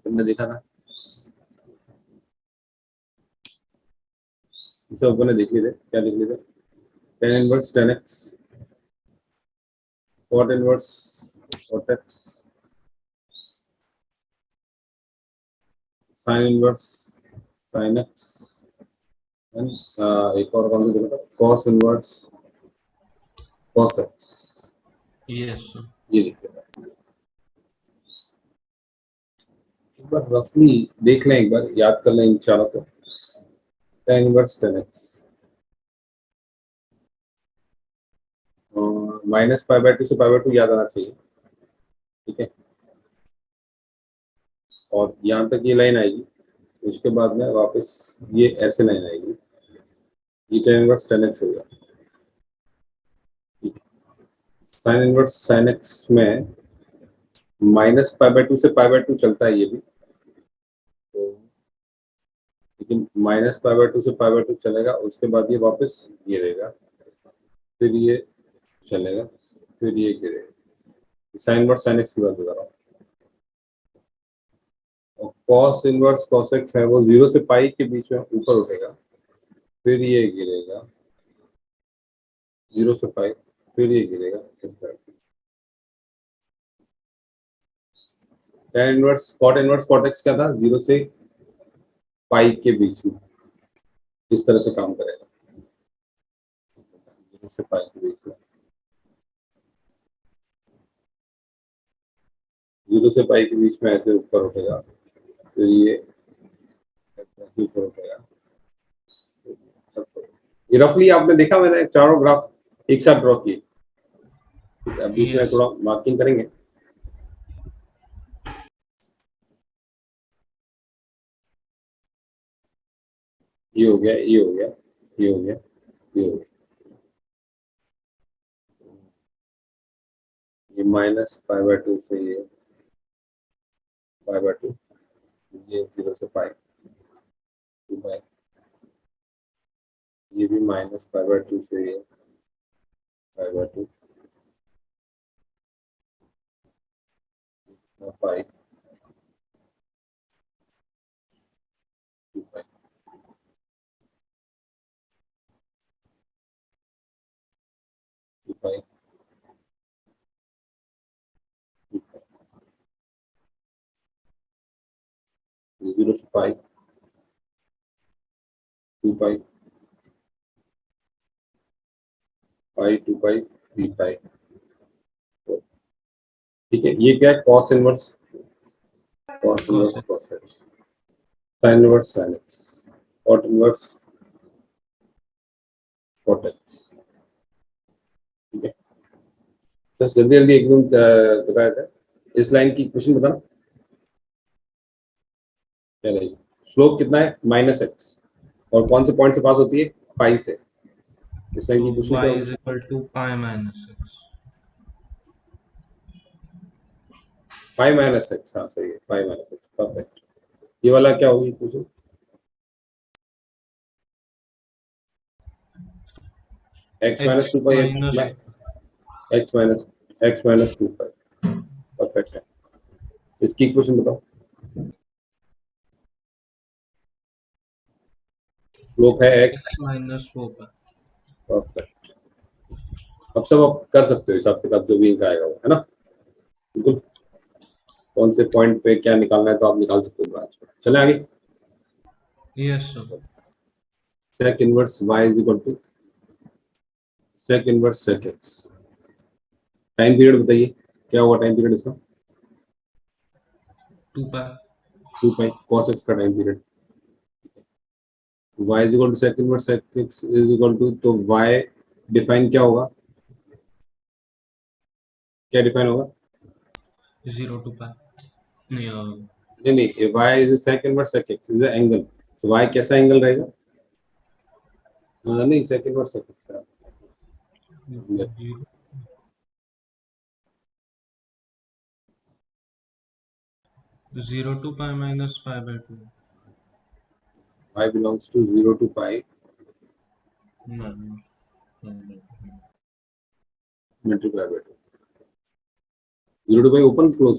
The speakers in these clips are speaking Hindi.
तुमने देखा था, इसे अपन ने देख लिए थे, क्या देख लिए थे? tan inverse tan x, cot inverse cot x, sin inverse sin x, and एक और कौन सा देखा था? cos inverse cos x। Yes sir. ये देखिए, एक बार रफली देख लें, एक बार याद कर लें इन चारों को। tan inverse tan x minus pi by two से पाई बाय टू याद आना चाहिए, ठीक है। और यहाँ तक ये लाइन आएगी, उसके बाद में वापस ये ऐसे लाइन आएगी, ये tan इनवर्स tan x होगा। sin इनवर्स sin x में माइनस पाई बाय टू से पाई बाय टू चलता है ये भी, तो लेकिन माइनस पाई बाय टू से पाई बाय टू चलेगा, उसके बाद ये वापस ये रहेगा, फिर ये चलेगा, फिर ये गिरेगा। साइन इनवर्स साइन एक्स की बात बता रहा हूँ। और कॉस इनवर्स कॉस एक्स है, वो 0 से पाई के बीच में ऊपर उठेगा, फिर ये गिरेगा, 0 से पाई, फिर ये गिरेगा। tan इनवर्स कॉट एक्स क्या था? 0 से पाई के बीच में इस तरह से काम करेगा, 0 से पाई के बीच में, 0 से पाई के बीच में ऐसे ऊपर उठेगा, फिर ये ऐसे ऊपर उठेगा। ये रफली आपने देखा, मैंने चारों ग्राफ एक साथ ड्रॉ किए। अब बीच में यस थोड़ा मार्किंग करेंगे। ये हो गया, ये हो गया, ये हो गया, ये हो गया, ये माइनस पाई बाय टू से ये पाई बाय टू, ये 0 से पाई, 2 पाई, ये भी माइनस पाई बाय टू से ये पाई by to, pi, 2 pi, 2 pi, 2 पाई, 0 से पाई, 2 पाई, पाई, 2 पाई, 3 पाई। ठीक है, ये क्या है? Cos inverse cos inverse cos x, sine inverse sine x, cot inverse cot x. ठीक है, तो जल्दी जल्दी एकदम बताया था, इस लाइन की इक्वेशन बताना क्या रहेगी? स्लोप कितना है? माइनस एक्स, और कौन से पॉइंट से पास होती है? पाई से। इस लाइन तो की इक्वेशन y क्या इज होगी? Equal to pi minus x. Pi minus x, हाँ सही है, पाई माइनस एक्स, परफेक्ट। ये वाला क्या होगी equation? X minus x two pi, minus x minus two pi, perfect है। इसकी इक्वेशन बताओ। स्लोप है एक्स एक्स, माइनस वो पर। परफेक्ट। अब सब आप कर सकते हो हिसाब किताब, जो भी इनका आएगा वो, है ना? बिल्कुल, कौन से पॉइंट पे क्या निकालना है तो आप निकाल सकते हो ब्रांच में। चले आगे। Yes sir. sec inverse y is equal to sec inverse sec x। Time period बताइए, क्या होगा टाइम पीरियड इसका? 2 पाई। 2 पाई cos x का time period. y is equal to sec inverse sec x is equal to, तो y डिफाइन क्या होगा? क्या डिफाइन होगा? 0 टू पाई नहीं नहीं नहीं, y is sec inverse sec x is angle, तो y कैसा एंगल रहेगा? नहीं, sec inverse sec x, 0 to pi minus pi by 2। y belongs to 0 to pi, multiply by 2, 0 to pi open close,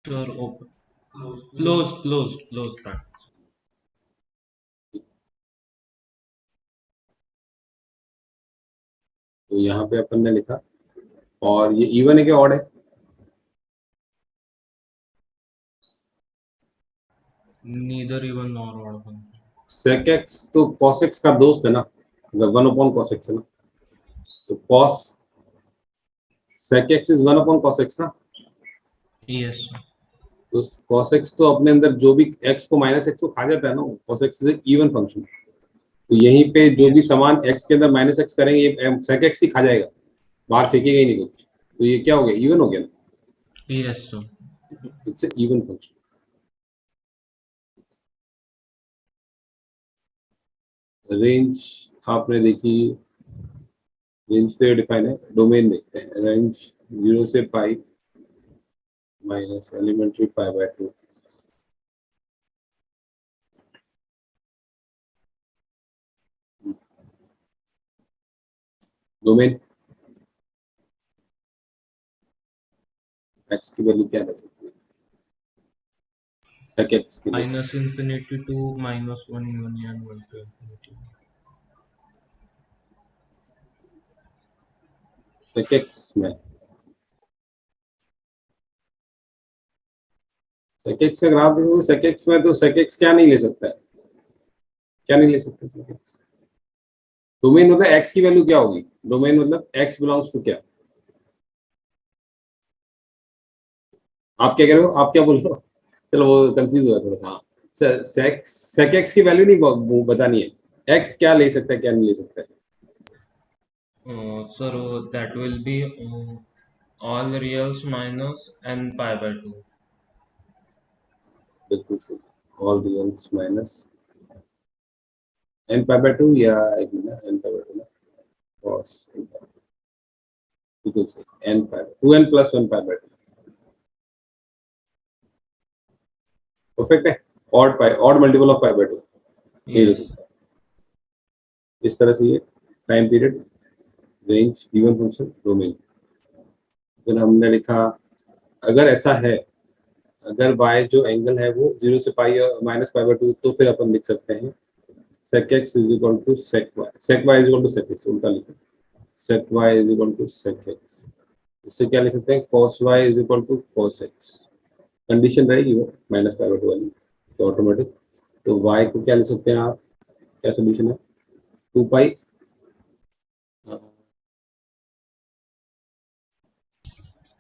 Sure, open. Closed bracket. तो यहाँ पे अपन ने लिखा, और ये इवन है कि ऑड है? Neither even nor odd one. sec x तो cos x का दोस्त है ना, मतलब 1/cos x है ना, तो cos sec x is 1/cos x ना। Yes, sir. तो cos x तो अपने अंदर जो भी x को माइनस x को खा जाता है ना, cos x is even function. तो यहीं पे जो भी Yes, sir. समान x के अंदर माइनस x करेंगे, ये sec x ही खा जाएगा, बाहर फेंकेगा ही नहीं कुछ। तो ये क्या हो गया, इवन हो गया ना, Yes, sir. It's even function. Range आपने देखी, रेंज तो डिफाइन है, डोमेन देखते हैं। रेंज 0 से pi minus elementary pi. Domain x की वैल्यू क्या है, sec x के लिए। Minus infinity to minus 1 even and 1 to infinity. sec x में, sec x का ग्राफ देखो, sec x में तो sec x क्या नहीं ले सकता है, क्या नहीं ले सकता sec x। डोमेन मतलब x की वैल्यू क्या होगी, डोमेन मतलब x बिलोंग्स टू क्या, आप क्या कह रहे हो, आप क्या बोल रहे हो? चलो वो कंफ्यूज हुआ थोड़ा सा। हाँ, sec x की वैल्यू नहीं बतानी है, x क्या ले सकता है क्या नहीं ले सकता है। So that will be all reals minus n pi/2. बिल्कुल सही, ऑल रियल्स माइनस n/2, या एक मिनट, n/2 ना, cos बिल्कुल सही, n/2, 2n + 1/2 परफेक्ट है। Odd pi, odd multiple of pi नहीं ले Yes. सकता। इस तरह से ये time period, range, even function, domain. फिर हमने लिखा, अगर ऐसा है, अगर y जो एंगल है वो 0 से पाई माइनस पाई/2, तो फिर अपन लिख सकते हैं sec x is equal to sec y, sec y is equal to sec x, उल्टा लिखा, sec y is equal to sec x। इससे क्या लिख सकते हैं, cos y is equal to cos x। Condition रहेगी वो माइनस पाई/2 वाली, तो ऑटोमेटिक। तो y को क्या लिख सकते हैं आप, क्या सोल्यूशन है, 2 पाई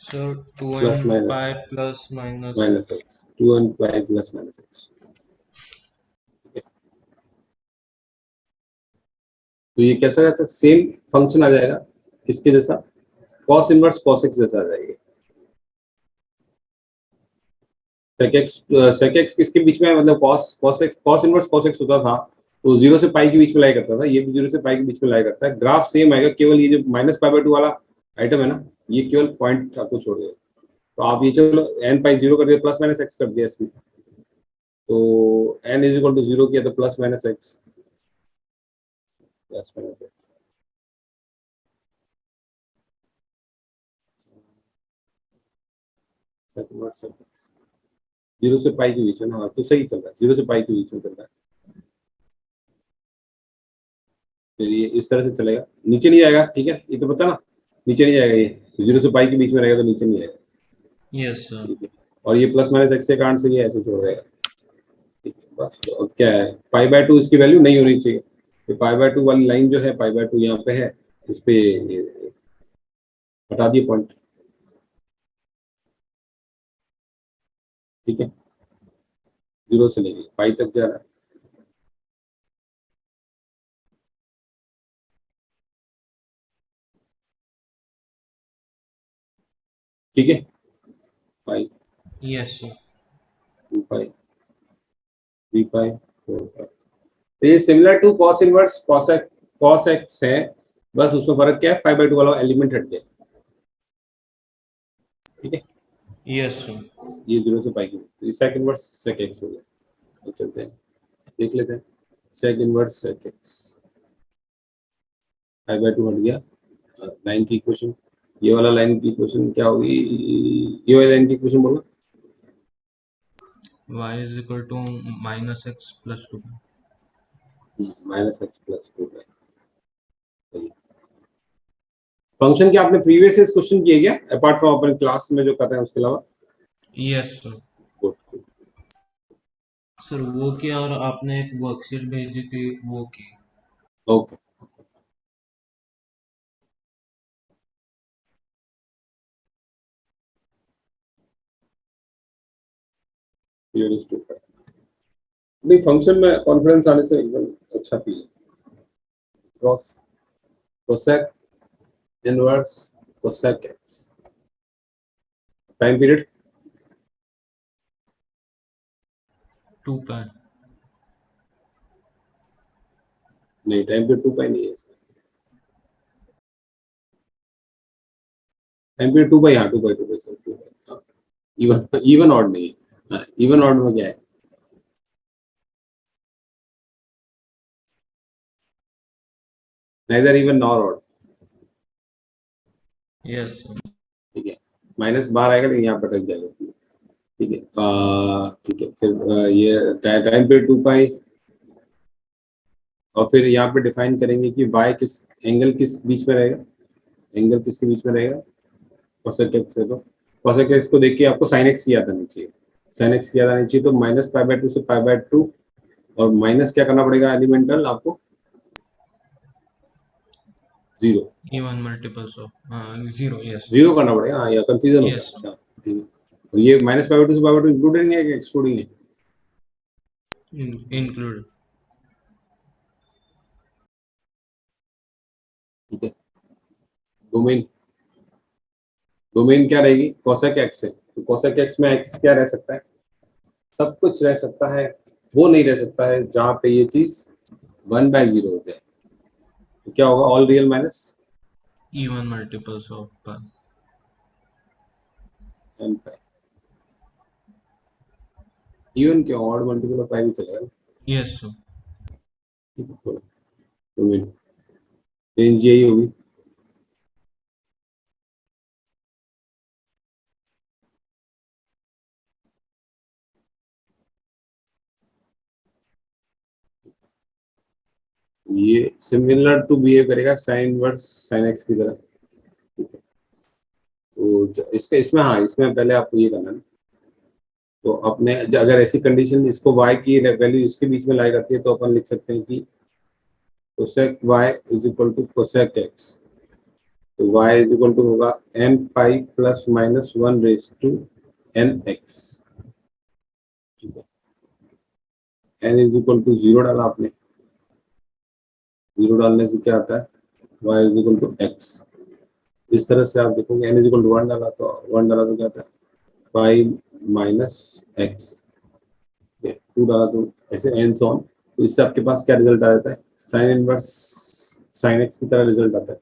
So plus 2n minus pi plus minus minus x. X, 2n पाई प्लस माइनस एक्स। तो ये कैसा कैसा सेम फंक्शन आ जाएगा, किसके जैसा, cos इनवर्स cos x जैसा आ जाएगा। sec x किसके बीच में है, मतलब cos इनवर्स cos x होता था, तो 0 से पाई के बीच में लाया करता था, ये भी 0 से पाई के बीच में लाया करता है। ग्राफ सेम आएगा, केवल ये जो माइनस पाई/2 वाला आइटम है ना, ये केवल पॉइंट आपको छोड़ देगा। तो आप ये चलो n पाई 0 कर दिया, प्लस माइनस x कर दिया इसमें, तो n इज इक्वल टू 0 किया तो plus minus x, plus minus x। Zero से पाई के बीच में, हाँ तो सही चल रहा है, 0 से पाई के बीच में चल रहा है। फिर ये इस तरह से चलेगा, नीचे नहीं जाएगा, ठीक है, ये तो पता ना, नीचे नहीं जाएगा, ये 0 से पाई के बीच में रहेगा तो नीचे नहीं जाएगा, Yes, sir. ठीक है। और ये प्लस माइनस एक्स के कारण से ये ऐसे छोड़ देगा, ठीक है। बस तो अब क्या है, पाई/2 इसकी वैल्यू नहीं होनी चाहिए, तो पाई/2 वाली लाइन जो है, पाई/2 यहाँ पे है, इस पे हटा दिए पॉइंट, ठीक है। 0 से लेके पाई तक जा रहा है, ठीक है, पाई, Yes, sir. 2 पाई, 3 पाई, 4 पाई। तो ये similar to cos inverse cos x है, बस उसमें फर्क क्या है, पाई/2 वाला एलिमेंट हट गया, ठीक है। Yes, sir. ये 0 से पाई की, तो sec इनवर्स sec x हो गया। तो चलते हैं, देख लेते हैं, sec इनवर्स sec x, पाई/2 हट गया। लाइन की इक्वेशन, ये वाला लाइन की इक्वेशन क्या होगी, ये वाली लाइन की इक्वेशन बोलो, y is equal to minus x plus 2। Minus x plus 2। Function क्या आपने प्रीवियस इयर्स क्वेश्चन किए क्या, अपार्ट फ्रॉम अपन क्लास में जो कर रहे हैं उसके अलावा? Yes sir. गुड। सर वो किया और आपने एक वर्कशीट भेजी थी वो की। ओके। नहीं, फंक्शन में कॉन्फिडेंस आने से एकदम अच्छा फील है। Cross cosec inverse cosec x, time period 2 पाई। नहीं, टाइम पीरियड 2 पाई नहीं है इसमें। टाइम पीरियड 2 पाई, हाँ 2 पाई 2 पाई सर 2 पाई, हाँ। इवन इवन ऑड नहीं है, हाँ इवन ऑड में क्या है? Neither even nor odd. Yes sir. ठीक है, माइनस बाहर आएगा लेकिन यहाँ पर अटक जाएगा। ठीक है, ठीक है फिर ये टाइम पीरियड 2 पाई, और फिर यहाँ पे डिफाइन करेंगे कि y किस एंगल किस बीच में रहेगा, एंगल किसके बीच में रहेगा, cosec x है तो cosec x को देख के आपको sin x की याद आनी चाहिए। sin x की याद आनी चाहिए तो माइनस पाई बाय 2 से पाई बाय 2, और माइनस क्या करना पड़ेगा एलिमेंटल आपको? 0। इवन मल्टीपल्स ऑफ हाँ 0। यस 0 करना पड़ेगा, हाँ, या कंफ्यूजन होता है। यस अच्छा ठीक है। और ये माइनस पाई बाय 2 से पाई बाय 2 इंक्लूडेड है कि एक्सक्लूडिंग है? इंक्लूड। ठीक है, डोमेन डोमेन क्या रहेगी? cosec x है, तो cosec x में x क्या रह सकता है? सब कुछ रह सकता है, वो नहीं रह सकता है जहां पे ये चीज 1/0 हो जाए। तो क्या होगा? All real minus even multiples of pi. N pi. Even क्या, ऑड मल्टीपल ऑफ पाई भी चलेगा। Yes sir. ठीक है, थोड़ा डोमेन रेंज यही होगी। ये सिमिलर टू बिहेव करेगा साइन इनवर्स साइन एक्स की तरह। ठीक है, तो इसके इसमें, हाँ इसमें पहले आपको ये करना है। तो अपने अगर ऐसी कंडीशन इसको y की वैल्यू इसके बीच में लाई करती है तो अपन लिख सकते हैं कि cosec y is equal to cosec x। तो y इज इक्वल टू होगा n पाई plus minus 1 raise to n x। ठीक है, n इज इक्वल टू 0 डाला आपने, 0 डालने से क्या आता है? y is equal to x। इस तरह से आप देखोगे n इज इक्वल टू 1 डाला तो 1 डाला तो क्या आता है? Pi minus x। 2 डाला तो ऐसे एन सॉन। तो इससे आपके पास क्या रिजल्ट आ जाता है? साइन इनवर्स साइन एक्स की तरह रिजल्ट आता है।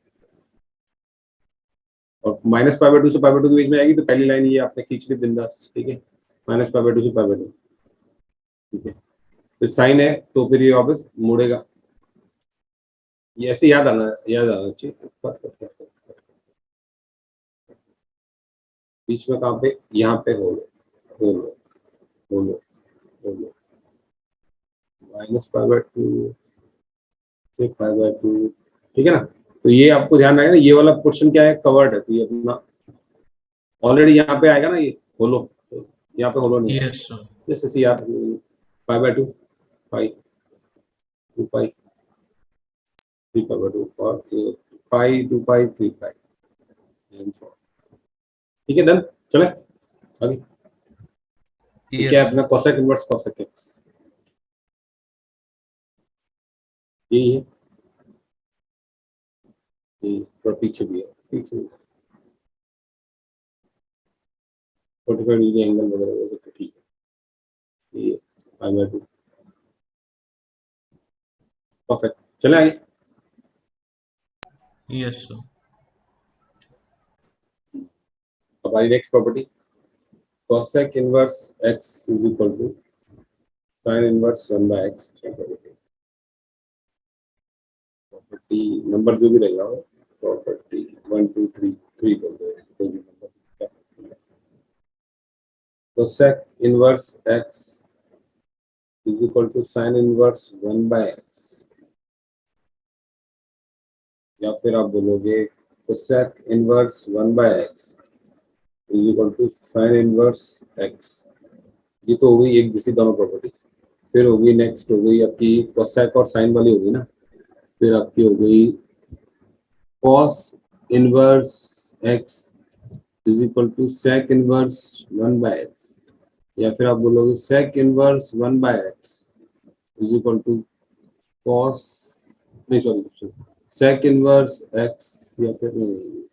और माइनस पाई बाय 2 से पाई बाय 2 के बीच में आएगी तो पहली लाइन ये आपने खींच ली बिंदास। ठीक है, माइनस पाई बाय 2 से पाई बाय 2। ठीक है, फिर साइन है तो फिर ये वापस मुड़ेगा। ये ऐसे याद आना चाहिए। बीच में कहाँ पे? यहाँ पे होलो होलो होलो होलो, माइनस पाई बाय 2 से पाई बाय 2। ठीक है ना? तो ये आपको ध्यान रखना, ये वाला पोर्शन क्या है? कवर्ड है, तो ये अपना ऑलरेडी यहाँ पे आएगा ना ये होलो, तो यहाँ पे होलो नहीं आएगा। Yes sir. जैसे सी याद, पाई by 2 pi 2 pi 3 pi by 2 और पाई 2 पाई 3 पाई। ठीक है, डन। चले आगे। तो क्या यस है अपना कोसेक इनवर्स कोसेक एक्स, यही है। ये थोड़ा पीछे भी है, पीछे भी 45 डिग्री एंगल वगैरह हो सकता है। ठीक है, ये पाई बाय 2 परफेक्ट। चले आगे। Yes sir. हमारी next property, cosec inverse x is equal to sine inverse 1 by x. Property number जो भी रहेगा वो प्रॉपर्टी 1 2 3 3 बोल दो, कोई भी नंबर। Cosec inverse x is equal to sine inverse 1/x, या फिर आप बोलोगे cosec inverse 1/x is equal to sine inverse x. ये तो हो गई एक दूसरी दोनों प्रॉपर्टीज। फिर होगी नेक्स्ट हो गई आपकी कोसेक और साइन वाली होगी ना। फिर आपकी हो गई cos inverse x is equal to sec inverse 1/x, या फिर आप बोलोगे sec inverse 1/x is equal to cos, नहीं सॉरी, sec इनवर्स x, या फिर नहीं,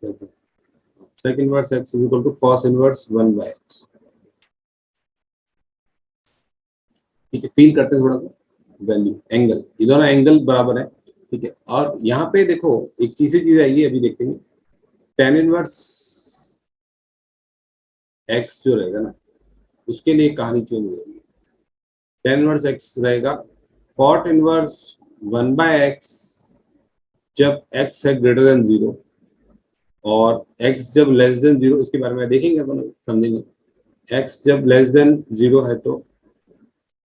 sec inverse x is equal to cos inverse 1/x। ठीक है, फील करते हैं थोड़ा सा वैल्यू एंगल, ये दोनों एंगल बराबर है। ठीक है, और यहाँ पे देखो एक चीज आएगी, अभी देखेंगे tan इनवर्स x जो रहेगा ना, उसके लिए कहानी चेंज हो जाएगी। tan इनवर्स x रहेगा cot इनवर्स 1/x जब x है ग्रेटर देन 0, और x जब लेस देन 0, इसके बारे में देखेंगे अपन, समझेंगे। x जब लेस देन 0 है तो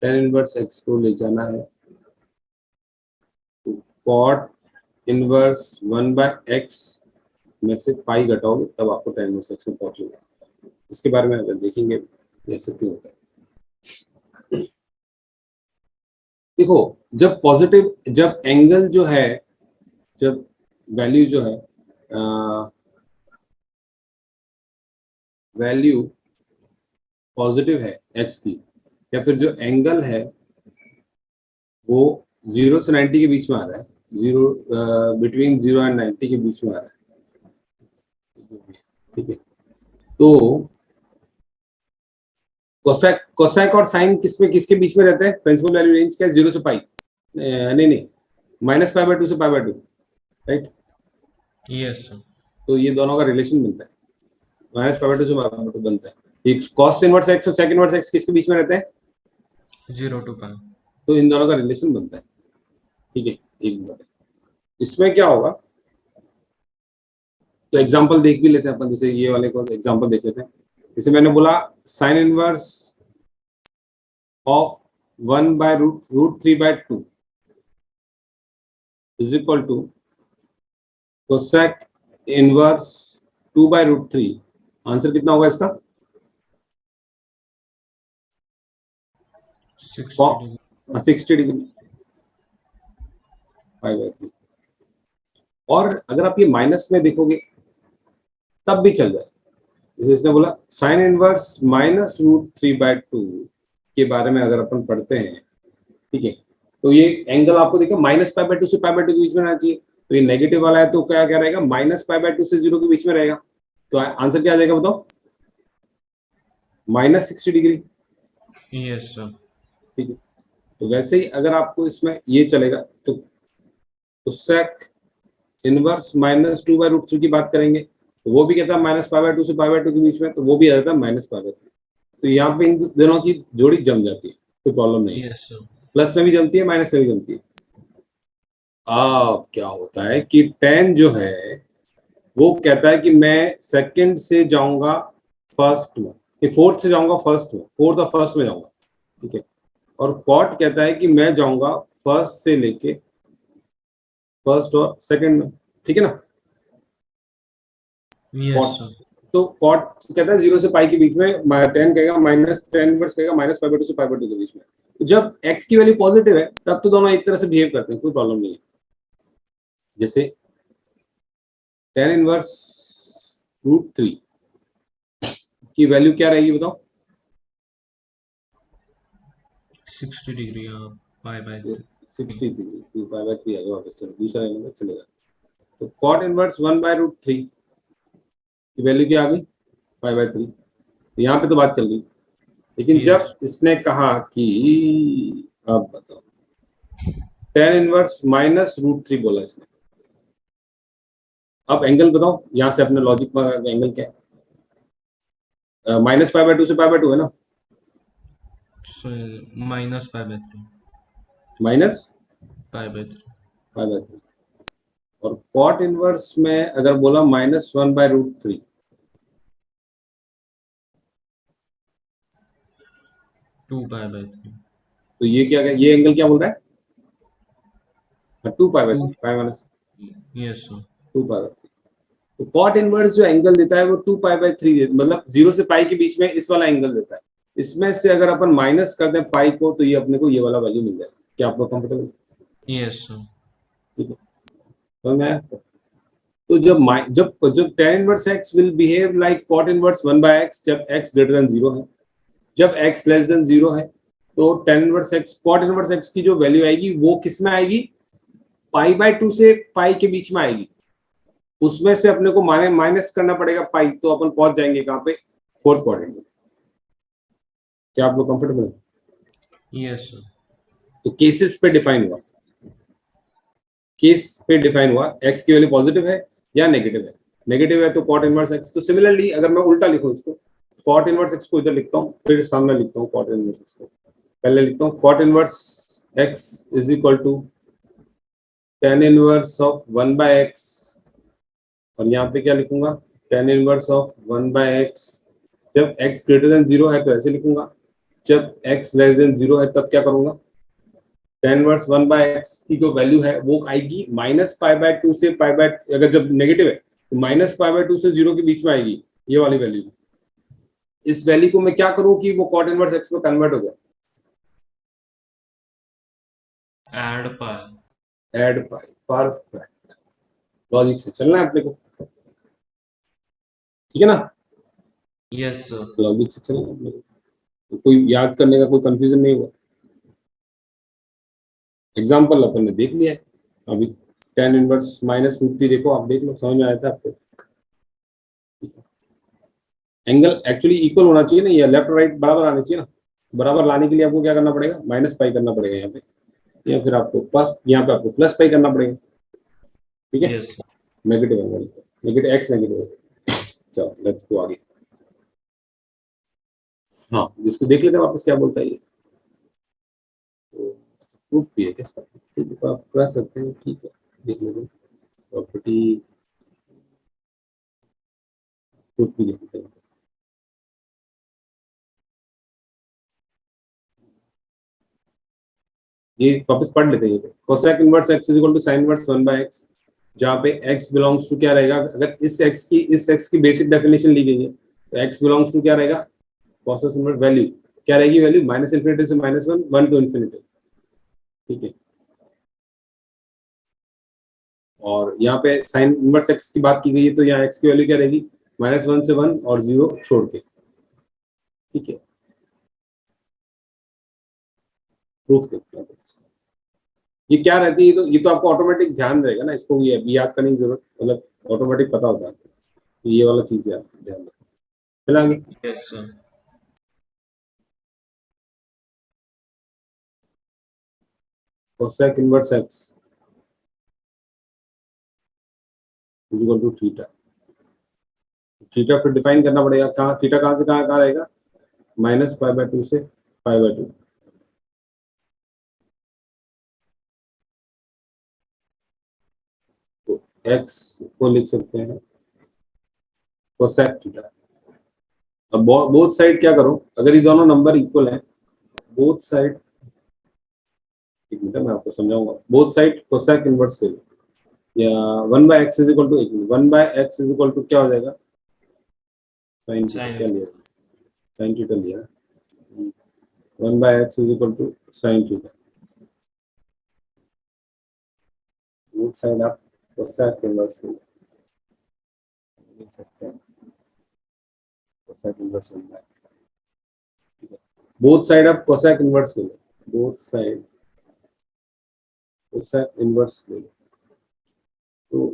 tan इनवर्स x को ले जाना है तो cot इनवर्स 1/x में से पाई घटाओगे तब आपको tan इनवर्स x में पहुंचेगा। इसके बारे में अगर देखेंगे कैसे क्यों होता है। देखो, जब पॉजिटिव, जब एंगल जो है, जब वैल्यू जो है, वैल्यू पॉजिटिव है x की, या फिर जो एंगल है वो 0 से 90 के बीच में आ रहा है, जीरो बिटवीन 0 एंड 90 के बीच में आ रहा है। ठीक है, तो कोसेक, कोसेक और साइन किसके बीच में रहते हैं? प्रिंसिपल वैल्यू रेंज क्या है? 0 से पाई, नहीं, -π/2 से π/2, राइट? Yes sir. तो ये दोनों का रिलेशन बनता है, -π/2 से π/2 बनता है। एक cos इनवर्स x और sec इनवर्स x किसके बीच में रहते हैं? 0 to π। तो इन दोनों का रिलेशन बनता है। ठीक है, एक बार इसमें क्या होगा, तो एग्जांपल देख भी लेते हैं अपन, जैसे ये वाले को एग्जांपल देख लेते हैं। जैसे मैंने बोला sine inverse of 1/√3/2 is equal to cosec inverse 2/√3। Answer कितना होगा इसका? 60 डिग्री। 60 डिग्री, 5/3। और अगर आप ये माइनस में देखोगे तब भी चल जाए। जैसे इसने बोला साइन इनवर्स -√3/2 के बारे में अगर अपन पढ़ते हैं, ठीक है, तो ये एंगल आपको देखो -π/2 से π/2 के बीच में रहना चाहिए। तो ये नेगेटिव वाला है तो क्या क्या रहेगा? -π/2 से 0 के बीच में रहेगा। तो आंसर क्या आ जाएगा बताओ? -60 डिग्री। Yes sir. ठीक है, तो वैसे ही अगर आपको इसमें ये चलेगा तो सेक इनवर्स -2/√3 की बात करेंगे तो वो भी कहता है -π/2 से π/2 के बीच में, तो वो भी आ जाता है -π/3। तो यहाँ पे इन दोनों की जोड़ी जम जाती है, कोई प्रॉब्लम नहीं है। Yes sir. प्लस में भी जमती है, माइनस में भी जमती है। अब क्या होता है कि tan जो है वो कहता है कि मैं सेकंड से जाऊंगा फर्स्ट में, फोर्थ से जाऊंगा फर्स्ट में, फोर्थ और फर्स्ट में जाऊंगा। ठीक है, और कॉट कहता है कि मैं जाऊंगा फर्स्ट से लेके फर्स्ट और सेकंड में। ठीक है ना? Yes cot, sir. तो कॉट कहता है 0 से पाई के बीच में, tan कहेगा tan इनवर्स कहेगा -π/2 से π/2 के बीच में। तो जब x की वैल्यू पॉजिटिव है तब तो दोनों एक तरह से बिहेव करते हैं, कोई प्रॉब्लम नहीं है। जैसे tan इनवर्स √3 की वैल्यू क्या रहेगी बताओ? 60 डिग्री, π/3। 60 डिग्री, π/3 आएगा वापस। चलो दूसरा एंगल चलेगा। तो कॉट इनवर्स 1/√3 की वैल्यू क्या आ गई? π/3। यहाँ पे तो बात चल गई, लेकिन यस। जब इसने कहा कि अब बताओ tan इनवर्स -√3 बोला इसने, अब एंगल बताओ, यहाँ से अपने लॉजिक में एंगल क्या है? -π/2 से π/2 है ना, -π/3। माइनस π/3। π/3। और कॉट इनवर्स में अगर बोला -1/√3, 2 पाई बाई 3। तो ये क्या, ये एंगल क्या बोल रहा है, 2 pi by 2। Three, pi minus yes sir. 2 pi by 3। तो कॉट इनवर्स जो एंगल देता है वो 2 पाई बाई 3, मतलब 0 से पाई के बीच में इस वाला एंगल देता है। इसमें से अगर अपन माइनस कर दें पाई को तो ये अपने को ये वाला वैल्यू मिल जाएगा। क्या आपको कंफर्टेबल? Yes sir. ठीक है, तो मैं, तो जब tan inverse x will behave like cot inverse 1/x जब x ग्रेटर देन 0 है, जब x लेस देन 0 है, तो tan inverse x, cot inverse x की जो वैल्यू आएगी वो किस में आएगी, पाई बाय 2 से पाई के बीच में आएगी। उसमें से अपने को माइनस करना पड़ेगा पाई, तो अपन पहुंच जाएंगे कहां पे, फोर्थ क्वाड्रेंट में। क्या आप लोग कंफर्टेबल है? Yes sir. तो केसेस पे डिफाइन हुआ, केस पे डिफाइन हुआ x की वैल्यू पॉजिटिव है या नेगेटिव है। नेगेटिव है तो cot इनवर्स x। तो सिमिलरली अगर मैं उल्टा लिखूं इसको, cot इनवर्स x को इधर लिखता हूं, फिर सामने लिखता हूं cot इनवर्स x को। पहले लिखता हूं cot inverse x is equal to tan inverse of 1/x, और यहाँ पे क्या लिखूंगा, tan इनवर्स ऑफ 1/x। जब x ग्रेटर देन 0 है तो ऐसे लिखूंगा, जब x लेस देन 0 है तब क्या करूंगा, tan इनवर्स 1/x की जो वैल्यू है वो आएगी -पाई/2 से पाई बाय, अगर जब नेगेटिव है तो -पाई/2 से 0 के बीच में आएगी ये वाली वैल्यू। इस वैल्यू को मैं क्या करूं कि वो cot इनवर्स x में कन्वर्ट हो जाए, ऐड पाई। ऐड पाई। परफेक्ट, लॉजिक से चलना है अपने को, ठीक है ना, यस सर। लॉजिक से चलना है अपने को, तो कोई याद करने का कोई कंफ्यूजन नहीं हुआ। एग्जाम्पल अपन ने देख लिया है अभी, tan इनवर्स -√3 देखो, आप देख लो, समझ में आया था आपको। एंगल एक्चुअली इक्वल होना चाहिए ना, ये लेफ्ट राइट बराबर आने चाहिए ना। बराबर लाने के लिए आपको क्या करना पड़ेगा, माइनस पाई करना पड़ेगा यहाँ पे, या फिर आपको प्लस, यहाँ पे आपको प्लस पाई करना पड़ेगा। ठीक है, yes sir. Negative angle, negative x negative है। चलो लेट्स गो आगे। हाँ, जिसको देख लेते हैं वापस क्या बोलता है ये, तो प्रूफ भी है क्या इसका? ठीक है, तो आप कर सकते हैं, ठीक है, देख लेते हैं प्रॉपर्टी, प्रूफ भी देख लेते हैं। ये वापस पढ़ लेते हैं, ये cosec inverse x is equal to sine inverse 1/x, जहाँ पे x बिलोंग्स टू क्या रहेगा, अगर इस x की बेसिक डेफिनेशन ली गई है तो x बिलोंग्स टू क्या रहेगा, कोसेक इनवर्स वैल्यू क्या रहेगी, वैल्यू -∞ से -1, 1 to ∞। ठीक है, और यहाँ पे साइन इनवर्स x की बात की गई है तो यहाँ x की वैल्यू क्या रहेगी, -1 से 1 और 0 छोड़ के। ठीक है, प्रूफ देखते हैं इसका। ये क्या रहती है, तो ये तो आपको ऑटोमेटिक ध्यान रहेगा ना, इसको ये अभी याद करने की जरूरत, मतलब ऑटोमेटिक पता होता है आपको। ये वाला चीज याद ध्यान रखो। चलो आगे, yes sir. Cosec inverse x is equal to theta. Theta फिर डिफाइन करना पड़ेगा, कहाँ थीटा कहाँ से कहाँ कहाँ रहेगा, -पाई/2 से पाई/2। तो x को लिख सकते हैं कोसेक थीटा। अब बोथ साइड क्या करो, अगर ये दोनों नंबर इक्वल हैं, बोथ साइड, एक मिनट मैं आपको समझाऊंगा, बोथ साइड कोसेक इनवर्स ले लो, या 1/x इज इक्वल टू, एक minute, 1/x is equal to क्या हो जाएगा, साइन थीटा साइन। क्या लिया, साइन थीटा लिया, 1/x is equal to sine theta. Both side आप कोसेक इनवर्स लिख सकते हैं, कोसेक इनवर्स 1/x। ठीक है, बोथ साइड आप कोसेक इनवर्स ले लो, बोथ साइड कोसेक इनवर्स ले लो, तो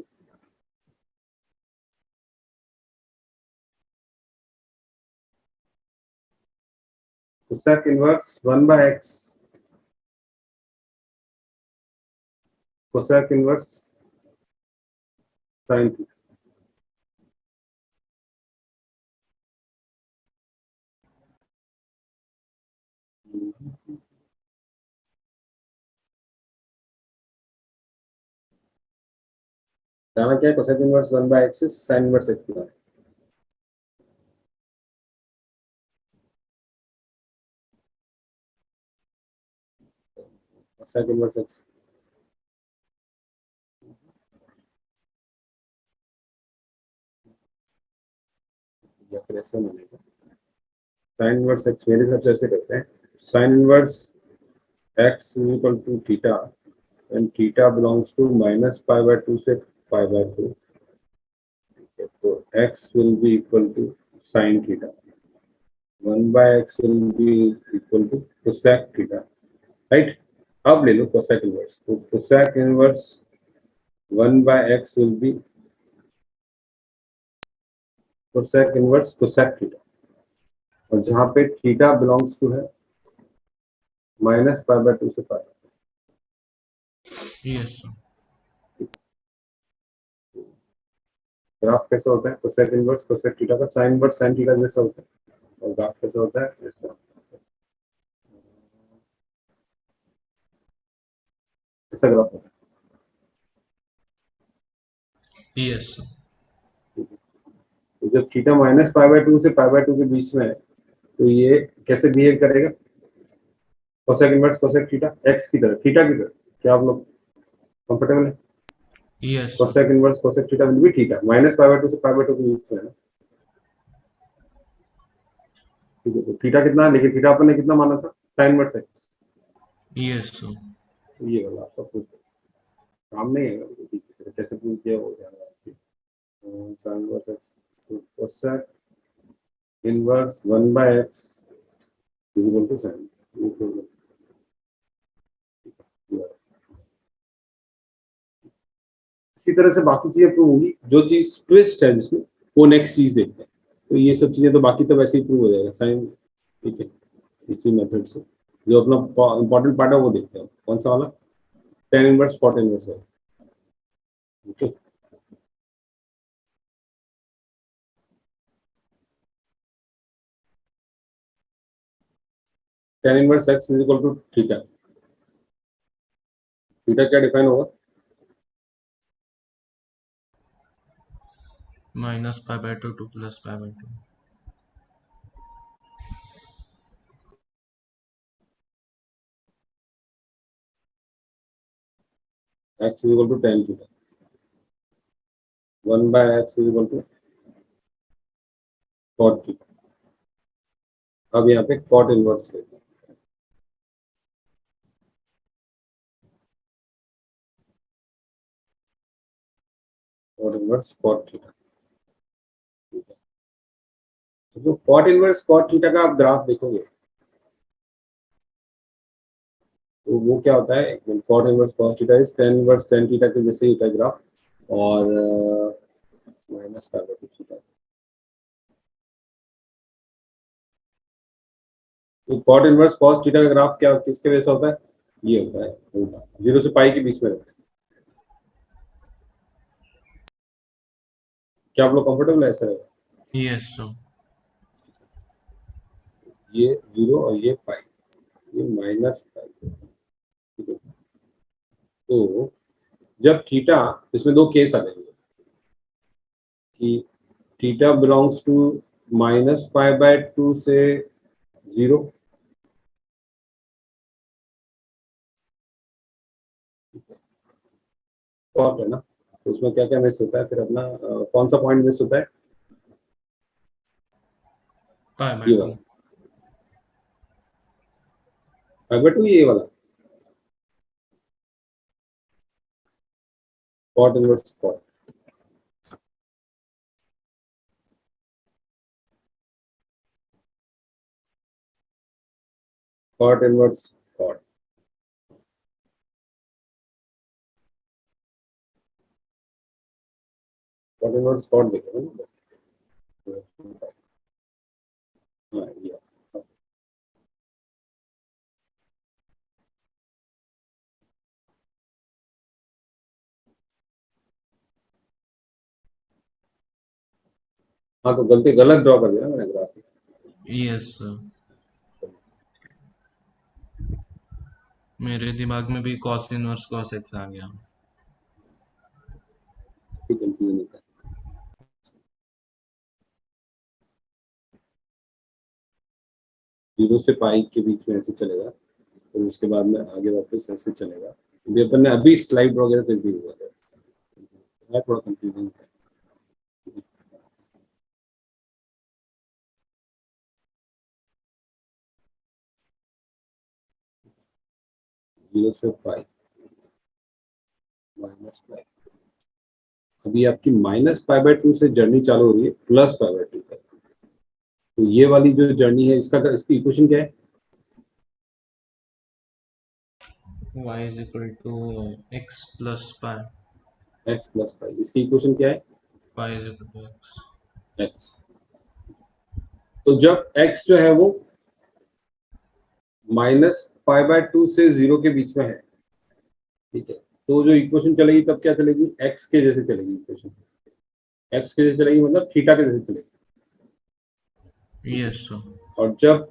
cosec inverse 1/x, cosec inverse sine theta. जाना क्या है, कोसेक इनवर्स 1/x से साइन इनवर्स x की। कोसेक इनवर्स एक्स या फिर ऐसा मिलेगा साइन इनवर्स एक्स मेरे हिसाब से ऐसे करते हैं sine inverse x is equal to theta and theta belongs to minus pi by 2 से पाई बाय 2 तो x will be equal to sin theta 1 by x will be equal to cosec theta right अब ले लो cosec inverse तो cosec inverse 1 by x will be cosec inverse cosec theta और जहां पे थीटा बिलोंग्स टू है माइनस पाई बाय 2 से पाई Yes, sir. ग्राफ कैसा होता है cosec inverse cosec theta का sin inverse sin theta जैसा होता है और ग्राफ कैसा होता है ऐसा ऐसा ग्राफ होता Yes, sir. है तो जब थीटा माइनस पाई बाय 2 से पाई बाय 2 के बीच में है तो ये कैसे बिहेव करेगा cosec inverse cosec theta x की तरह थीटा की तरह क्या आप लोग कंफर्टेबल है Yes, sir. Cosec inverse cosec theta will be theta minus pi by 2 से पाई बाय 2 के बीच में है ठीक है तो थीटा कितना है लेकिन थीटा अपन ने कितना माना था sign inverse x Yes, sir. ये वाला आपका प्रूफ काम नहीं है ठीक है कैसे प्रूव किया हो जाएगा sine inverse x cosec inverse 1 by x is equal to sine इसी तरह से बाकी चीजें प्रूव होगी जो चीज ट्विस्ट है जिसमें वो नेक्स्ट चीज देखते हैं तो ये सब चीजें तो बाकी तो वैसे ही प्रूव हो जाएगा साइन ठीक है इसी मेथड से जो अपना इंपॉर्टेंट पार्ट है वो देखते हैं कौन सा वाला टेन इनवर्स कॉट इनवर्स है okay tan inverse x is equal to theta theta क्या डिफाइन होगा Minus pi by 2 to plus pi by 2. X is equal to tan theta 1 by x is equal to cot theta अब यहाँ पे कॉट इनवर्स लेते हैं कॉट इनवर्स कॉट थीटा तो कॉट इनवर्स कॉट थीटा का आप ग्राफ देखोगे तो वो क्या होता है cot inverse cos theta is tan inverse tan theta के जैसे ही होता है ग्राफ और माइनस का थीटा तो कॉट इनवर्स कॉस थीटा का ग्राफ क्या किसके वजह से होता है ये होता है उल्टा 0 से पाई के बीच में रहता है क्या आप लोग कंफर्टेबल है ऐसा रहेगा Yes, sir. ये 0 और ये पाई ये माइनस पाई ठीक है तो जब थीटा इसमें दो केस आ जाएंगे कि theta belongs to minus pi by 2 से 0 कॉट है ना तो उसमें क्या क्या मिस होता है फिर अपना कौन सा पॉइंट मिस होता है Pi by ये 2. वाला पाई बाय 2 ये वाला cot inverse cot cot inverse cot cot inverse cot देखो ना हाँ ये हाँ तो गलती गलत ड्रॉ कर दिया ना मैंने ग्राफ Yes, sir. मेरे दिमाग में भी cos inverse cos x आ गया. से कंफ्यूजन होता है 0 से पाई के बीच में ऐसे चलेगा तो उसके बाद में आगे वापस ऐसे चलेगा। ये अपन ने अभी स्लाइड ड्रॉ किया फिर भी हुआ था, थोड़ा कंफ्यूजन है। जीरो से पाई माइनस पाई, अभी आपकी माइनस पाई बाय 2 से जर्नी चालू हो रही है प्लस पाई बाय 2 तक। तो ये वाली जो जर्नी है इसकी इक्वेशन क्या है? y is equal to x plus pi. x plus पाई, इसकी इक्वेशन क्या है? y is equal to x. x। तो जब x जो है वो माइनस पाई बाय 2 से 0 के बीच में है, ठीक है, तो जो इक्वेशन चलेगी तब क्या चलेगी? x के जैसे चलेगी इक्वेशन। x के जैसे चलेगी मतलब थीटा के जैसे चलेगी। Yes sir. और जब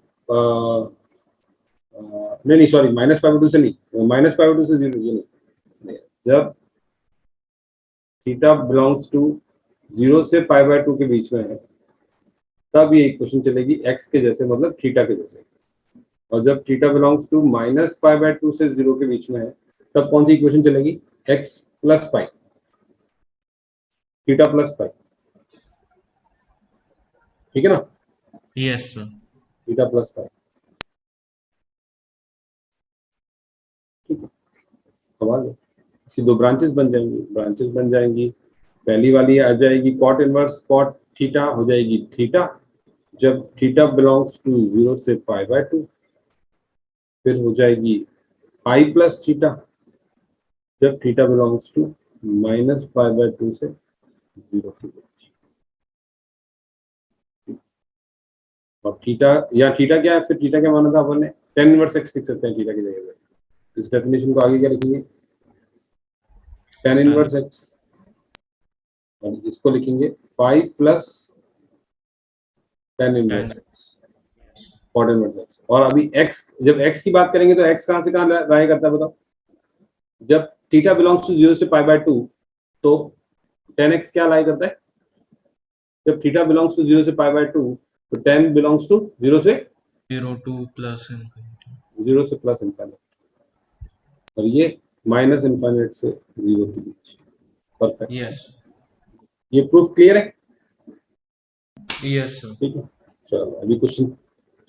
नहीं नहीं सॉरी, माइनस पाई बाय 2 से नहीं, माइनस पाई बाय 2 से 0 ये नहीं, जब थीटा बिलोंग्स टू 0 से पाई बाय 2 के बीच में है तब ये इक्वेशन चलेगी x के जैसे मतलब थीटा के जैसे। और जब theta belongs to minus pi by 2 से 0 के बीच में है तब कौन सी इक्वेशन चलेगी? x plus pi, theta plus pi, ठीक है ना? Yes sir. Theta plus pi, ठीक है। सवाल है, इसी दो ब्रांचेस बन जाएंगी, पहली वाली आ जाएगी कॉट इनवर्स कॉट थीटा हो जाएगी थीटा जब थीटा बिलोंग्स टू 0 से पाई बाय 2, फिर हो जाएगी पाई प्लस थीटा जब theta belongs to minus pi by 2 से 0 के बीच। और थीटा या थीटा क्या है, फिर थीटा क्या माना था अपन ने? टेन इनवर्स एक्स लिख सकते हैं थीटा की जगह पे। इस डेफिनेशन को आगे क्या लिखेंगे? टेन इनवर्स एक्स, और इसको लिखेंगे pi plus tan inverse Tan. X, cot inverse x. और अभी एक्स, जब एक्स की बात करेंगे तो एक्स कहां से कहां राय करता है बताओ? जब थीटा बिलोंग्स टू 0 से पाई बाय 2 तो टेन एक्स क्या लाई करता है? जब थीटा बिलोंग्स टू 0 से पाई बाय 2 तो टेन बिलोंग्स टू 0 से 0 to plus infinity. 0 से प्लस इनफाइनाइट, और ये माइनस इनफाइनाइट से 0 के बीच। Perfect, Yes. ये प्रूफ क्लियर है? Yes sir. ठीक है, चलो अभी क्वेश्चन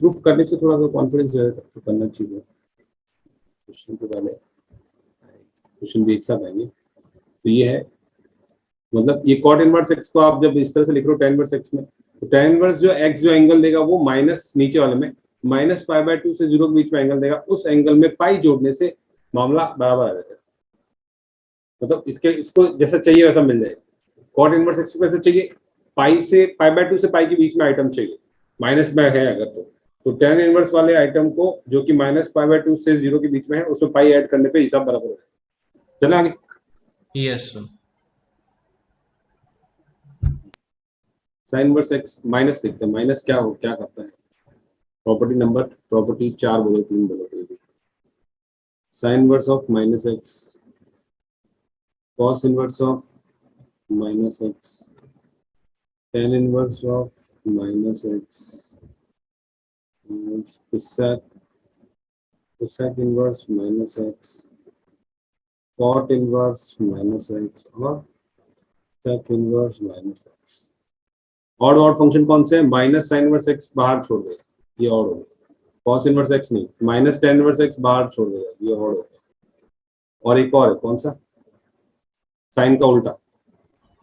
प्रूफ करने से थोड़ा सा कॉन्फिडेंस रहेगा तो करना चाहिए। क्वेश्चन के पहले क्वेश्चन भी एक साथ आएंगे। तो ये है, मतलब ये कॉट इनवर्स एक्स को आप जब इस तरह से लिख रहे हो टेन इनवर्स एक्स में, तो टेन इनवर्स जो एक्स जो एंगल देगा वो माइनस नीचे वाले में माइनस पाई बाय 2 से 0 के बीच में एंगल देगा, उस एंगल में पाई जोड़ने से मामला बराबर आ जाएगा। मतलब इसको जैसा चाहिए वैसा मिल जाएगा। कॉट इनवर्स एक्स को कैसे चाहिए? पाई से पाई बाय 2 से पाई के बीच में आइटम चाहिए, माइनस में है अगर तो टेन इनवर्स वाले आइटम को जो कि माइनस पाई बाय 2 से 0 के बीच में है उसमें पाई ऐड करने पे हिसाब बराबर हो जाएगा। चला आगे। Yes sir. Sign inverse x minus देखते हैं, माइनस क्या करता है? प्रॉपर्टी नंबर, प्रॉपर्टी 4 बोलो 3 बोलो कोई भी। Sine inverse of minus x, cos inverse of minus x, tan inverse of minus x, cosec cosec inverse minus x, cot inverse minus x और sec inverse minus x. Odd odd function कौन से हैं? माइनस साइन इनवर्स एक्स बाहर छोड़ देगा, ये ऑड हो गया। कॉस इनवर्स एक्स नहीं, माइनस टेन इनवर्स एक्स बाहर छोड़ देगा, ये ऑड हो गया। और एक और है, कौन सा? साइन का उल्टा,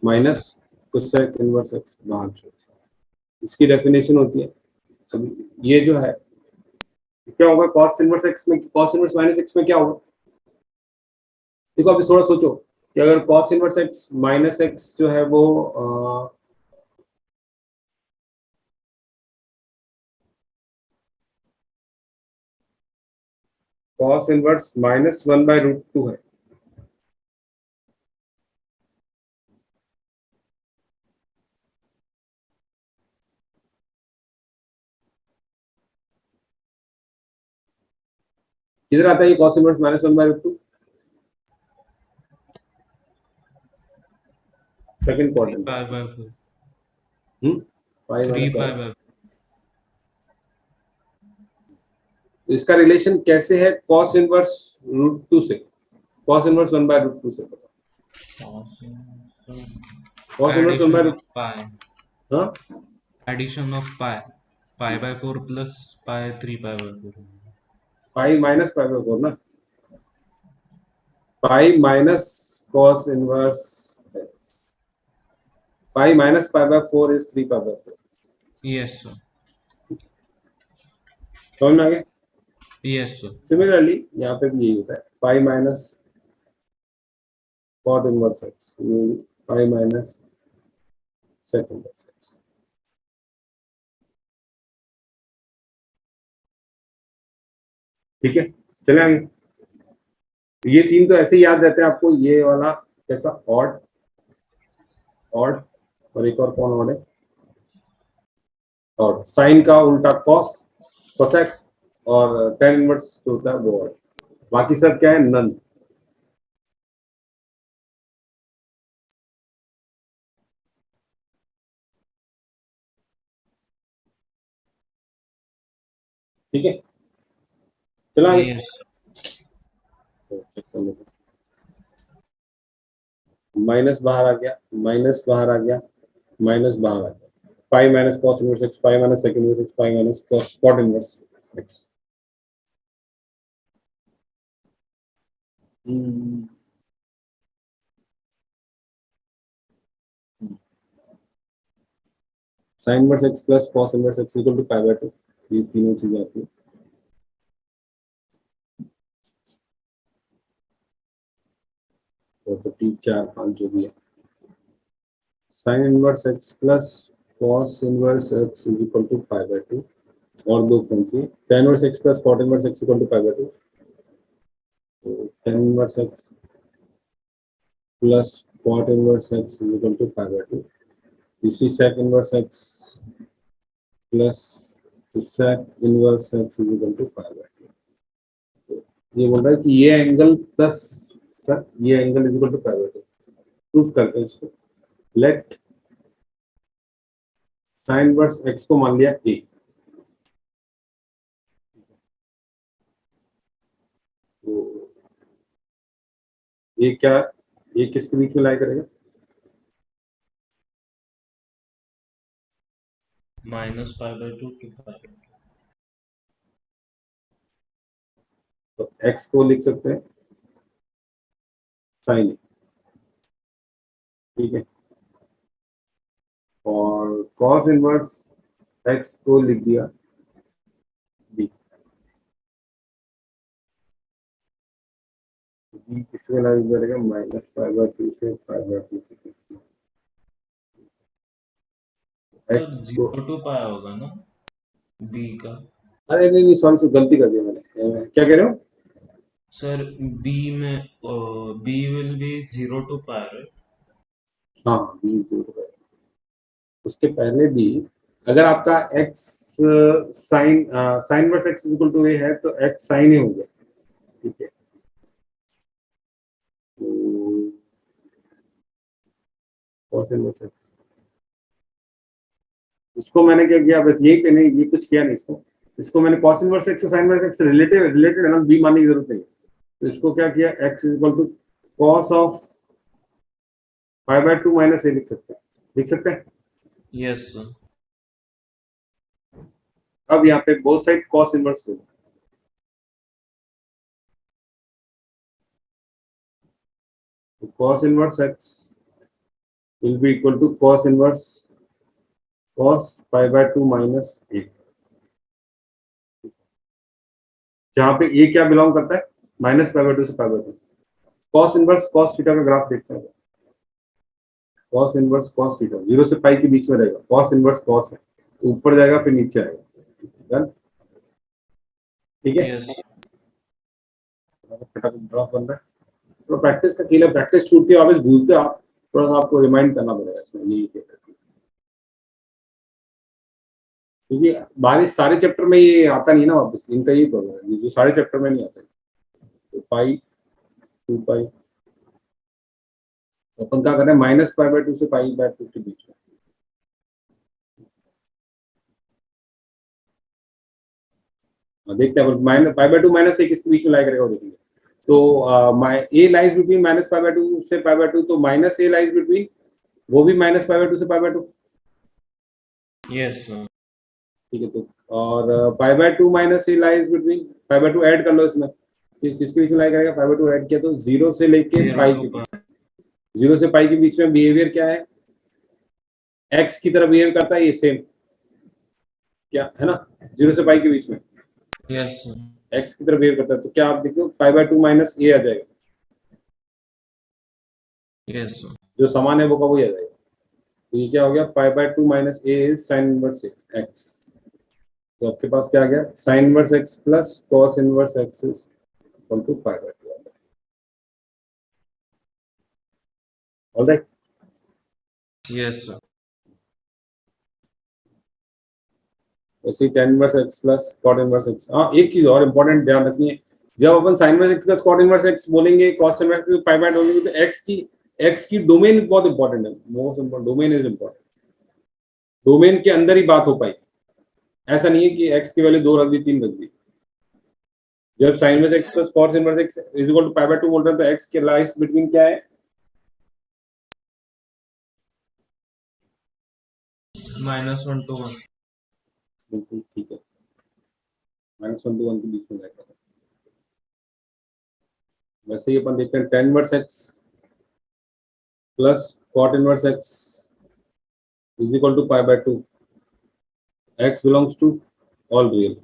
माइनस कोसेक इनवर्स एक्स बाहर छोड़ देगा। इसकी डेफिनेशन होती है, अब ये जो है क्या होगा कॉस इनवर्स एक्स में, कॉस इनवर्स माइनस एक्स में क्या होगा? देखो अभी थोड़ा सोचो कि अगर cos inverse x minus x जो है वो कॉस इनवर्स माइनस 1/√2 है, किधर आता है ये cos inverse minus 1/√2? Second 3 quadrant. pi by 4. Pi 3 minus pi वाला by इसका रिलेशन कैसे है cos इनवर्स √2 से? cos इनवर्स 1/√2 से cos inverse 1 addition by of pi, हाँ addition of pi, pi by 4 plus pi 3 pi by 4। Pi minus pi by 4 ना, pi minus cos inverse pi minus pi by 4 is 3 pi by 4। Yes sir, समझ में आ गया? यस सर, सिमिलरली यहाँ पे भी यही होता है, pi minus cot inverse x, pi minus sec inverse x। ठीक है, चले आगे। ये तीन तो ऐसे ही याद रहते हैं आपको, ये वाला कैसा ऑड, ऑड, और एक और कौन ऑड है, ऑड साइन का उल्टा कॉस, कोसेक, और tan इनवर्स जो होता है वो ऑड। बाकी सब क्या है, नन। ठीक है, चला आगे। यस। माइनस बाहर आ गया, माइनस बाहर आ गया, माइनस बाहर आ गया, pi minus cos inverse x, pi minus sec inverse x, pi minus cos cot inverse x. Sine inverse x plus cos inverse x equal to pi by 2, ये तीनों चीजें आती है। तो 3 4 5 जो भी है, sine inverse x plus cos inverse x is equal to pi by 2, और दो कौन सी, tan inverse x plus cot inverse x equal to pi by 2, तो tan inverse x plus cot inverse x is equal to pi by 2। तीसरी sec inverse x plus sec inverse x is equal to pi by 2। ये बोल रहा है कि ये एंगल प्लस सर ये angle is equal to pi by 2। Proof करते हैं इसको। लेट साइन इनवर्स एक्स को मान लिया ए, तो ये क्या, ये किसके बीच में लाई करेगा, माइनस पाई बाय 2 टू पाई। तो एक्स को लिख सकते हैं साइन ए, ठीक है, और कॉस इनवर्स एक्स को लिख दिया बी। बी किसमें लाई करेगा, माइनस पाई बाय 2 से पाई बाय 2 सर एक्स को, 0 टू पाई होगा ना बी का? अरे नहीं नहीं सॉरी, गलती कर दिया मैंने, क्या कह रहे हो? सर बी में B will be 0 to pi. हाँ बी जरूर है, उसके पहले भी अगर आपका x sine sine verse x equal to A है तो एक्स साइन ए हो गया, ठीक है, तो cos इनवर्स एक्स, इसको मैंने क्या किया, बस यही पे नहीं, ये कुछ किया नहीं, इसको मैंने cos inverse x sine verse x relative related है ना, बी मानने की जरूरत नहीं, तो इसको क्या किया, x equal to cos of pi by 2 minus A लिख सकते हैं, लिख सकते हैं। Yes sir. अब यहाँ पे बोथ साइड cos इनवर्स होगा, तो cos inverse x will be equal to cos inverse cos pi by 2 minus A, जहां पे ए क्या बिलोंग करता है, माइनस पाई बाय 2 से pi by 2। cos inverse cos theta का ग्राफ देखते हैं, cos इनवर्स cos थीटा 0 से पाई के बीच में रहेगा, cos इनवर्स cos है, ऊपर जाएगा फिर नीचे आएगा, डन, ठीक है, यस। फटाफट ड्रॉप बन रहा है। तो प्रैक्टिस का खेल है, प्रैक्टिस छूटती है वापस भूलते हो आप, थोड़ा सा आपको रिमाइंड करना पड़ेगा इसमें, यही कहते हैं, क्योंकि बारिश सारे चैप्टर में ये आता नहीं ना वापस, इनका यही प्रॉब्लम है, ये जो सारे चैप्टर में नहीं आता है, तो पाई 2 पाई, अपन क्या कर रहे हैं, माइनस पाई बाय 2 से पाई बाय 2 के बीच में, देखते हैं minus pi by two minus A किसके बीच में लाई करेगा वो देखेंगे। तो A lies between minus pi by two से पाई बाय टू, तो माइनस ए लाइज बिटवीन, वो भी माइनस पाई बाय टू से pi by two. Yes sir. ठीक है, तो और pi by two minus A lies between, pi by two add कर लो इसमें, किसके बीच में लाई करेगा, पाई बाय टू ऐड किया तो जीरो से लेके जीरो पाई टू के पाई। बीच, जीरो से पाई के बीच में बिहेवियर क्या है, एक्स की तरह बिहेव करता है ये सेम, क्या है ना, जीरो से पाई के बीच में यस सर। एक्स की तरह बिहेव करता है, तो क्या आप देखो पाई बाय टू माइनस ए आ जाएगा, यस सर। जो समान है वो का वही आ जाएगा। तो ये क्या हो गया, pi by two minus A is sine inverse x. तो आपके पास क्या आ गया, sine inverse x plus cos inverse x is equal to pi by two. Alright, yes sir. वैसे ही tan inverse x plus cot inverse x। हाँ, एक चीज और इंपॉर्टेंट ध्यान रखनी है, जब अपन sin inverse x plus cot inverse x बोलेंगे, cos इनवर्स पाई बाय बोलेंगे, तो x की डोमेन बहुत इंपॉर्टेंट है, most important domain is important, domain के अंदर ही बात हो पाई। ऐसा नहीं है कि x की वैल्यू 2 रख दी 3 रख दी। जब sin inverse x plus cos inverse x is equal to pi by 2 बोल रहे हैं, तो x के लाइस बिटवीन क्या है, -1 to 1। बिल्कुल ठीक है, -1 to 1 के बीच में रहेगा। वैसे ही अपन देखते हैं tan inverse x plus cot inverse x is equal to pi by 2, x belongs to all real.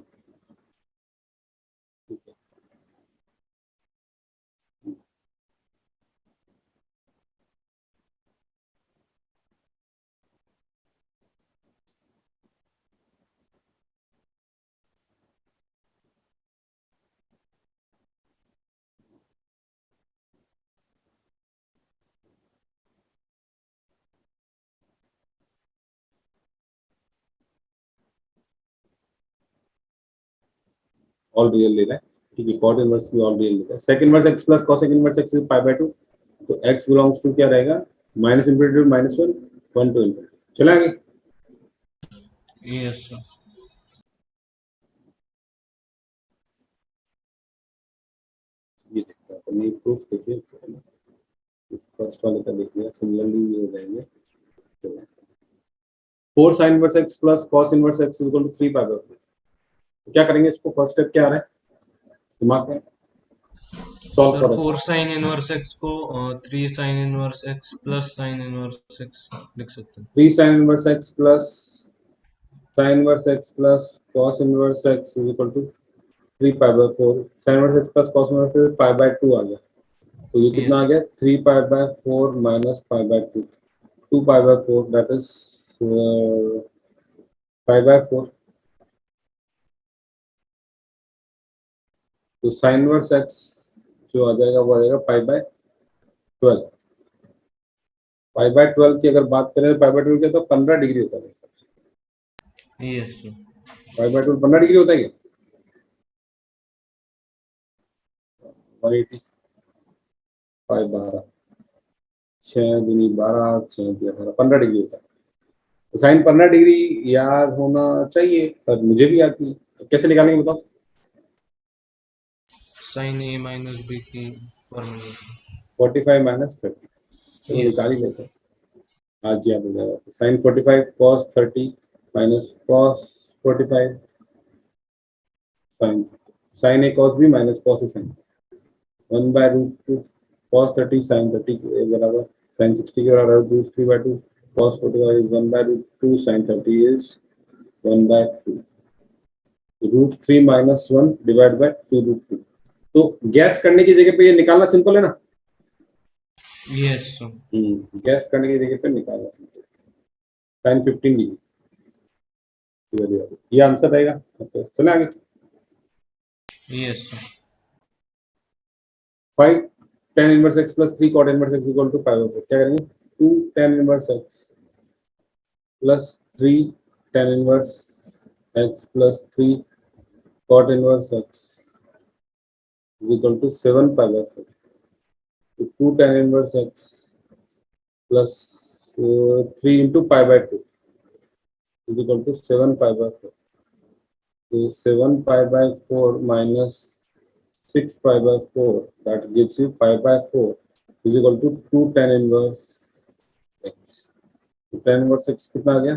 All real ले रहा है, ठीक है, cot इनवर्स भी ऑल रियल ले रहा है, sec inverse x plus cos inverse x is pi by 2, तो x बिलोंग्स टू क्या रहेगा, minus infinity to minus 1, 1 to infinity. चला आगे, यस सर। ये देखते हैं अपन, ये प्रूफ देखिए, फर्स्ट वाले का देख लिया, सिमिलरली ये हो जाएंगे। 4 sin inverse x plus cos inverse x is equal to 3 pi by 4। तो क्या करेंगे, इसको फर्स्ट स्टेप क्या आ रहा है दिमाग में, सॉल्व सर करो। 4 साइन इनवर्स एक्स को 3 sine inverse x plus sine inverse x लिख सकते हैं। 3 sin inverse x plus sin inverse x plus cos inverse x is equal to 3 pi by 4, sin inverse x plus cos inverse x pi by 2 आ गया, तो ये कितना आ यस। गया, 3 pi by 4 minus pi by 2, 2 pi by 4 that is pi by 4। तो sin इनवर्स x जो आ जाएगा वो आ जाएगा पाई बाय 12। पाई बाय 12 की अगर बात करें, पाई बाय 12 की तो 15 डिग्री होता है, yes sir. Pi by 12 15 degree होता है क्या, 180, पाई 12, 6 दूनी 12, 6 18, 15 डिग्री होता है। तो साइन 15 डिग्री याद होना चाहिए, पर मुझे भी याद नहीं, तो कैसे निकालेंगे बताओ, साइन ए माइनस बी की फॉर्मूला। 45 माइनस 30, चलो यस। निकाल ही लेते हैं, आज याद हो जाएगा। Sine 45 cos 30 minus cos 45 sine, sine A cos B minus cos A sine, 1 by root 2 cos 30 sine 30 के बराबर, साइन 60 के बराबर root 3 by 2 cos 45 is 1 by root 2 sine 30 is 1 by 2, root 3 minus 1 divide by 2 root 2। तो गैस करने की जगह पे ये निकालना सिंपल है ना, यस सर। गैस करने की जगह पे निकालना सिंपल, साइन 15 डिग्री, ये आंसर रहेगा। ओके, चले आगे। Yes sir. 5 tan inverse x plus 3 cot inverse x equal to 5 क्या करेंगे, 2 tan inverse x plus 3 tan inverse x plus 3 cot inverse x equal to 7 pi by 4, तो 2 tan inverse x plus 3 into pi by 2 equal to 7 pi by 4। तो 7 pi/4 minus 6 pi/4 that gives you 5/4 is equal to 2 tan inverse x. तो tan inverse x कितना आ गया?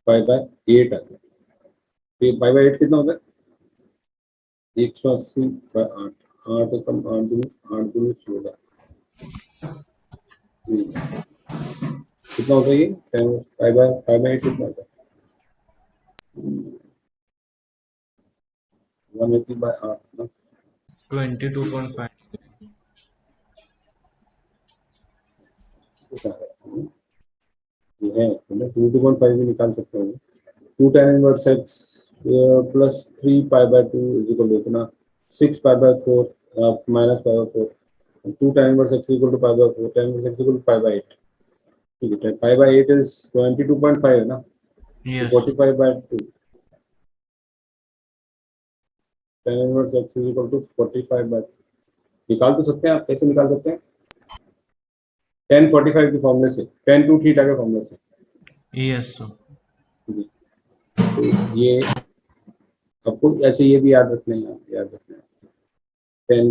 5/8 आ गया। तो ये 5/8 कितना होता है? 180/8। 8 कम 8 दूनी 8 दूनी 16। कितना होता है ये? 5/8 कितना होता है? 180/8 ना। 22.5. ये है तो 2.5 भी निकाल सकते हैं। 2 tan inverse x plus 3 pi/2 is equal to इतना 6 pi/4 minus pi/4। 2 tan inverse x equal to pi/4, tan inverse x equal to pi/8। ठीक है, pi/8 is 22.5 है ना, Yes, sir. 45/2। tan inverse x is equal to 45/2। निकाल तो सकते हैं आप, कैसे निकाल सकते हैं? tan 45 के फॉर्मूले से, tan 2 थीटा के फॉर्मूले से। Yes, sir. तो ये आपको अच्छा ये भी याद रखना है, याद रखना है। 10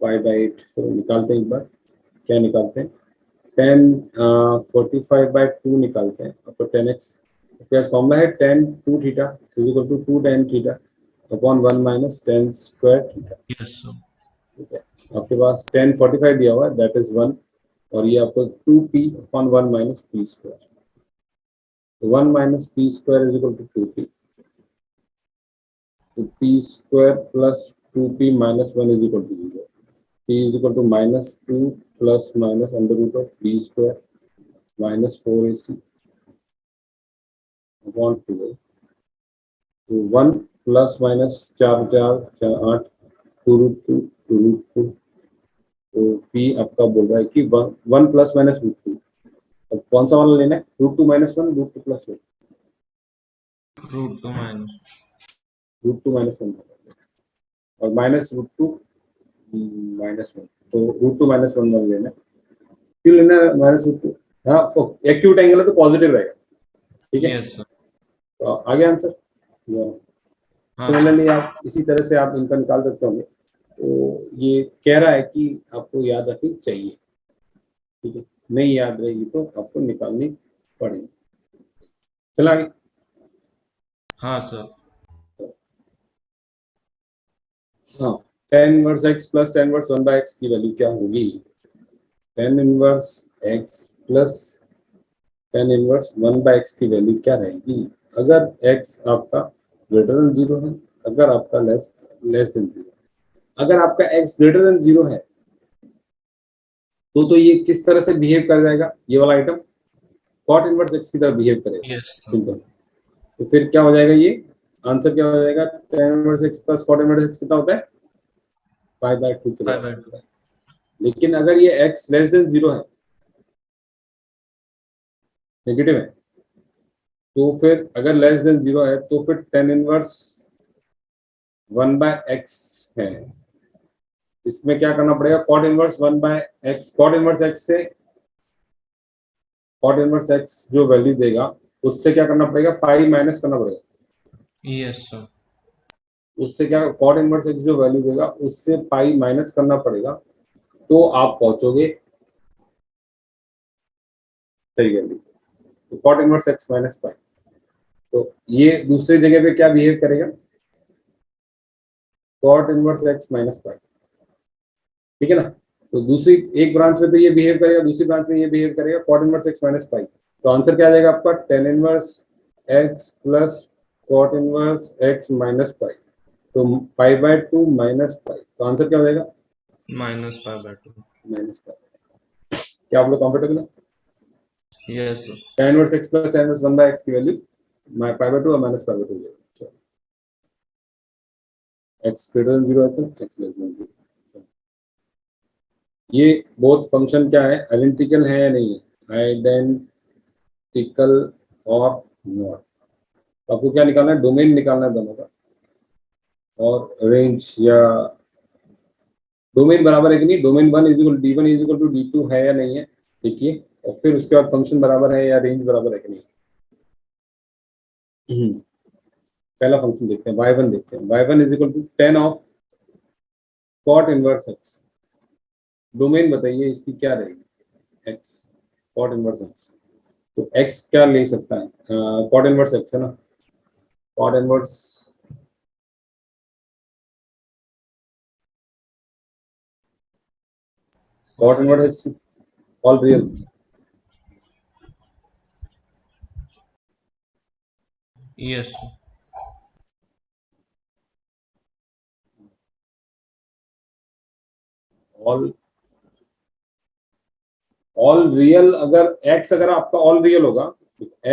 pi/8 तो निकालते हैं एक बार। क्या निकालते हैं? 45/2 निकालते हैं। आपको 10x क्या फॉर्मूला है? tan 2 theta is equal to 2 tan theta upon 1 minus tan square theta. Yes, sir. ठीक है, आपके पास tan 45 दिया हुआ है, दैट इज 1, और ये आपको 2p upon 1 minus p square. 1 minus p square is equal to 2p। तो p square plus 2p minus 1 is equal to 0। p is equal to -2 plus minus under root of b square minus 4ac upon 2a। तो 1 प्लस माइनस 4 4 4 8 2√2 तो p आपका बोल रहा है कि 1 प्लस माइनस √2। अब कौन सा वाला लेना है? √2 माइनस 1, √2 प्लस 1, √2 minus. √2 माइनस 1 और माइनस √2 माइनस 1। तो √2 माइनस 1 वाला लेना है। क्यों लेना है माइनस √2? हाँ, एक्यूट एंगल है तो पॉजिटिव रहेगा। ठीक है, Yes, sir. तो आ गया आंसर। हाँ, सिमिलरली आप इसी तरह से आप इनका निकाल सकते होंगे। तो ये कह रहा है कि आपको याद रखनी चाहिए। ठीक है, नहीं याद रहेगी तो आपको निकालनी पड़ेगी। चला आगे। हाँ, sir. हाँ, tan inverse x plus tan inverse 1/x की वैल्यू क्या होगी? tan inverse x plus tan inverse 1/x की वैल्यू क्या रहेगी अगर x आपका ग्रेटर देन 0 है, अगर आपका लेस देन 0। अगर आपका x ग्रेटर देन 0 है तो ये किस तरह से बिहेव कर जाएगा? ये वाला आइटम cot इनवर्स x की तरह बिहेव करेगा। Yes, sir. सिंपल। तो फिर क्या हो जाएगा? ये आंसर क्या हो जाएगा? tan inverse x plus cot inverse x कितना होता है? 5/2 के बराबर 5/2. होता है। लेकिन अगर ये x लेस देन 0 है, नेगेटिव है, तो फिर अगर लेस देन 0 है तो फिर tan इनवर्स 1/x है। इसमें क्या करना पड़ेगा? cot inverse 1/x, cot inverse x से cot इनवर्स x जो वैल्यू देगा उससे क्या करना पड़ेगा? पाई माइनस करना पड़ेगा। Yes, sir. उससे क्या cot इनवर्स x जो वैल्यू देगा उससे पाई माइनस करना पड़ेगा, तो आप पहुंचोगे सही वैल्यू। तो cot inverse x minus pi, तो ये दूसरी जगह पे क्या बिहेव करेगा? cot inverse x minus pi. ठीक है ना? तो दूसरी एक ब्रांच में तो ये बिहेव करेगा, दूसरी ब्रांच में ये बिहेव करेगा cot inverse x minus pi. तो आंसर क्या आ जाएगा आपका? tan inverse x plus cot inverse x minus pi. तो π/2 माइनस पाई, तो आंसर क्या हो जाएगा? -5/2. Minus pi. क्या आप लोग कंफर्टेबल है? Yes, sir. tan inverse x plus tan inverse 1/x की वैल्यू π/2 और माइनस π/2 है। x ग्रेटर देन 0 है तो x लेस देन 0। ये बोथ फंक्शन क्या है? आइडेंटिकल है या नहीं है? आइडेंटिकल और नॉट। आपको क्या निकालना है? डोमेन निकालना है दोनों का, और रेंज या डोमेन बराबर है कि नहीं। Domain 1 is equal to d1 is equal to d2 है या नहीं है, देखिए। और फिर उसके बाद फंक्शन बराबर है या रेंज बराबर है कि नहीं। पहला फंक्शन देखते हैं, y1 देखते हैं। y1 is equal to 10 of cot inverse x। Domain बताइए इसकी क्या रहेगी, x कॉट इनवर्स x। तो x क्या ले सकता है, कॉट इनवर्स x है ना, cot inverse x all real. Yes. All all real, अगर x अगर आपका ऑल रियल होगा,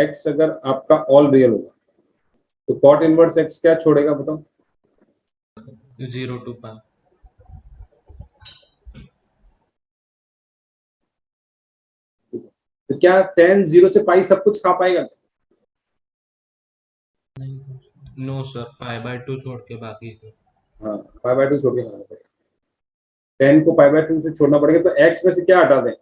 x अगर आपका ऑल रियल होगा तो कॉट इनवर्स x क्या छोड़ेगा बताओ। 0 to pi. तो क्या tan 0 से पाई सब कुछ खा पाएगा? नो सर, 5/2 छोड़ के बाकी को। हाँ, पाई बाय 2 छोड़ के खाना पड़ेगा। 10 को पाई बाय 2 से छोड़ना पड़ेगा, तो x में से क्या हटा दें?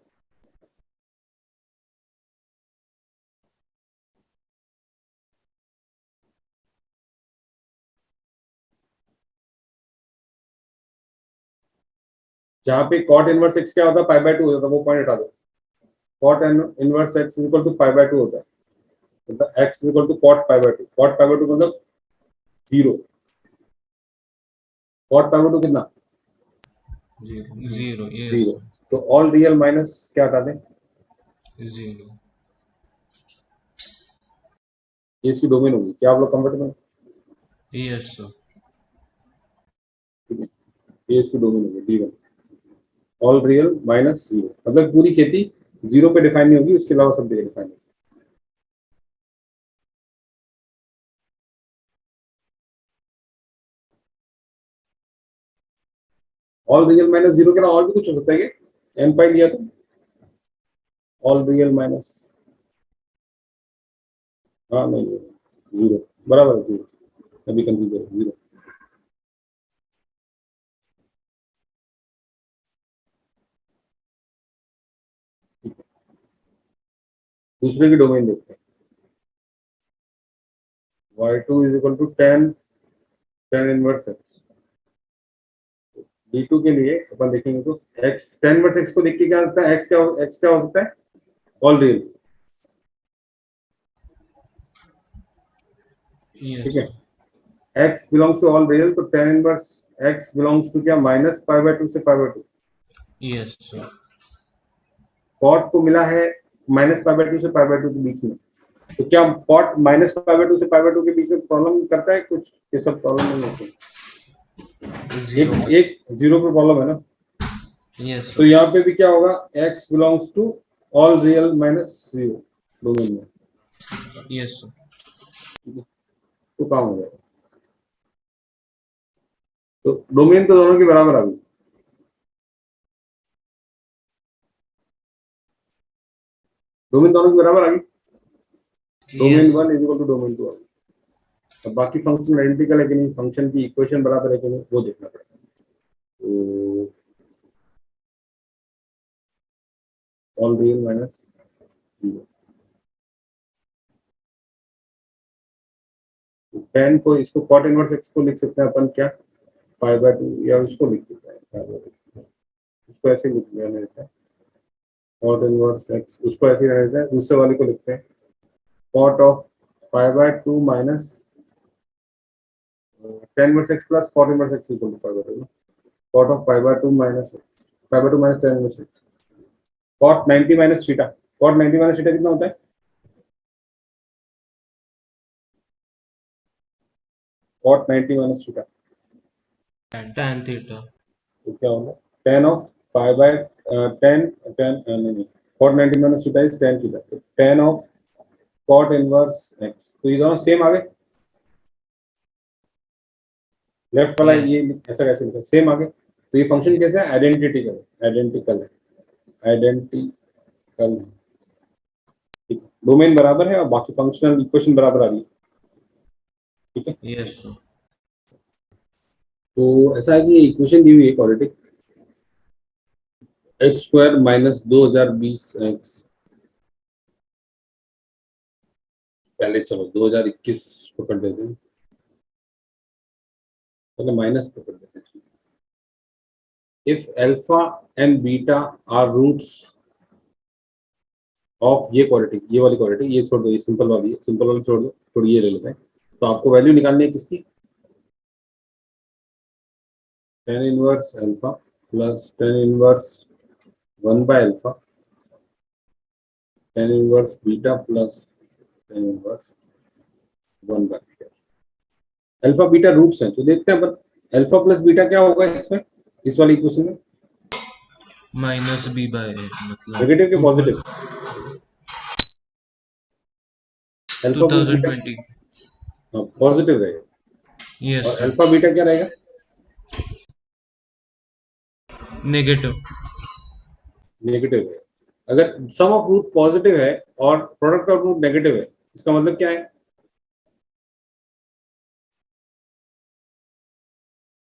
जहां पे कॉट इनवर्स x क्या होता है, पाई बाय 2 होता है, वो पॉइंट हटा दो। Cot inverse x equal to pi by 2 होता है, मतलब x equal to cot pi by 2। Cot pi by 2 मतलब 0। कॉट पाई बाय 2 कितना? 0. Yes. 0। तो ऑल रियल माइनस क्या हटा दें? 0. ये इसकी डोमेन होगी, क्या आप लोग कंफर्टेबल? Yes sir. ठीक है, ये इसकी डोमेन होगी D1। ऑल रियल माइनस 0 मतलब पूरी खेती 0 पे डिफाइन नहीं होगी, उसके अलावा सब जगह डिफाइन होगी। ऑल रियल माइनस 0 के अलावा और भी कुछ हो सकता है क्या? एन पाई लिया तो ऑल रियल माइनस, हाँ नहीं, 0 बराबर है 0, अभी कंफ्यूज है 0। दूसरे की डोमेन देखते हैं। y2 is equal to 10 inverse x। d2 के लिए अपन देखेंगे तो x 10 इनवर्स x को देख के क्या लगता है, x क्या हो सकता है, ऑल रियल। Yes ठीक है, sir. x belongs to all real, तो 10 इनवर्स x बिलोंग्स टू क्या, माइनस पाई बाय 2 से pi by 2। Yes sir. Cot को मिला है माइनस पाई बाय 2 से पाई बाय 2 के बीच में, तो क्या कॉट माइनस पाई बाय 2 से पाई बाय 2 के बीच में प्रॉब्लम करता है कुछ? ये सब प्रॉब्लम नहीं होती, एक 0. एक 0 पे प्रॉब्लम है ना। Yes तो sir. यहाँ पे भी क्या होगा, x belongs to all real minus 0 domain में। Yes sir. तो काम हो जाएगा, तो डोमेन तो दोनों के बराबर आ गई। डोमेन दोनों के बराबर आ गई, domain Yes sir. 1 is equal to domain 2 आ गई। अब बाकी फंक्शन आइडेंटिकल है कि नहीं, फंक्शन की इक्वेशन बराबर है कि नहीं, वो देखना पड़ेगा। तो ऑल रियल माइनस 0, 10 को, इसको कॉट इनवर्स x को लिख सकते हैं अपन क्या, पाई बाय 2, या उसको लिख सकते हैं pi by 2। उसको ऐसे लिख लेना रहता है, कॉट इनवर्स x, उसको ऐसे रहना रहता है। दूसरे वाले को लिखते हैं cot of pi by 2 minus 10 inverse x plus cot inverse x equal to pi by 2। Cot of pi by 2 minus x, pi by 2 minus 10 inverse x। Cot 90 minus theta, cot 90 minus theta कितना होता है? Cot 90 minus theta Tan theta. तो क्या होगा, 10 ऑफ पाई बाय 10 नहीं नहीं, cot 90 minus theta is 10 theta, तो 10 ऑफ कॉट इनवर्स x। तो ये दोनों सेम आ गए, लेफ्ट वाला Yes. ये ऐसा कैसे लिखा, सेम आ गए। तो ये फंक्शन कैसे है, आइडेंटिकल है, आइडेंटिकल है, आइडेंटिकल। डोमेन बराबर है और बाकी फंक्शनल इक्वेशन बराबर आ रही है। ठीक है, Yes sir. तो ऐसा है कि इक्वेशन दी हुई है quadratic, x square minus 2020 x. पहले चलो 2021 पकड़ लेते हैं, पहले माइनस पे कर देते हैं। If alpha and beta are roots of ये क्वालिटी, ये वाली क्वालिटी, ये छोड़ दो, ये सिंपल वाली है, सिंपल वाली छोड़ दो, थोड़ी ये ले लेते हैं। तो आपको वैल्यू निकालनी है किसकी, tan inverse alpha plus tan inverse 1 by alpha, tan inverse beta plus tan inverse 1 by beta. Alpha beta roots हैं, तो देखते हैं अपन अल्फा प्लस बीटा क्या होगा इसमें, इस वाली इक्वेशन में, माइनस बी बाय मतलब नेगेटिव के positive, alpha plus beta 2020। Positive रहेगा, यस और सर, अल्फा बीटा क्या रहेगा, नेगेटिव। नेगेटिव है। अगर सम ऑफ रूट पॉजिटिव है और प्रोडक्ट ऑफ रूट नेगेटिव है, इसका मतलब क्या है,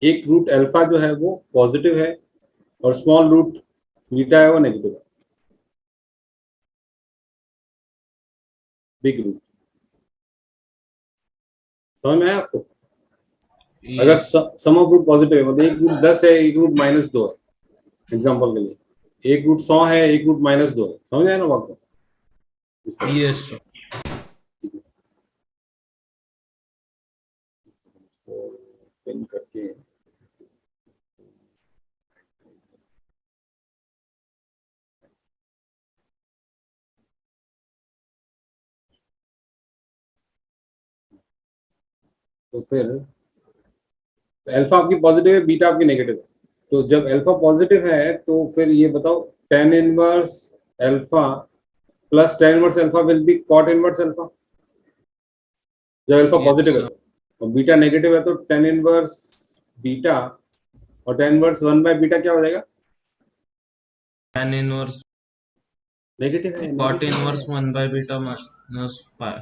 एक रूट अल्फा जो है वो पॉजिटिव है और स्मॉल रूट बीटा है वो नेगेटिव है, बिग रूट। समझ में आया आपको, अगर yes sum of root positive है मतलब एक रूट 10 है, एक रूट -2 है, एग्जांपल के लिए एक रूट 100 है, एक रूट -2 है, समझ आया ना बात को, इस तरह। Yes sir. तो पिन करके तो फिर अल्फा आपकी पॉजिटिव है, बीटा आपकी नेगेटिव है। तो जब अल्फा पॉजिटिव है तो फिर ये बताओ tan inverse alpha plus tan inverse alpha will be cot inverse alpha, जब अल्फा यस पॉजिटिव है सर, तो, और बीटा नेगेटिव है तो tan इनवर्स बीटा और tan इनवर्स 1 बाय बीटा क्या हो जाएगा, tan इनवर्स नेगेटिव है, कॉट नेगेटिव है, inverse 1 by beta minus 5।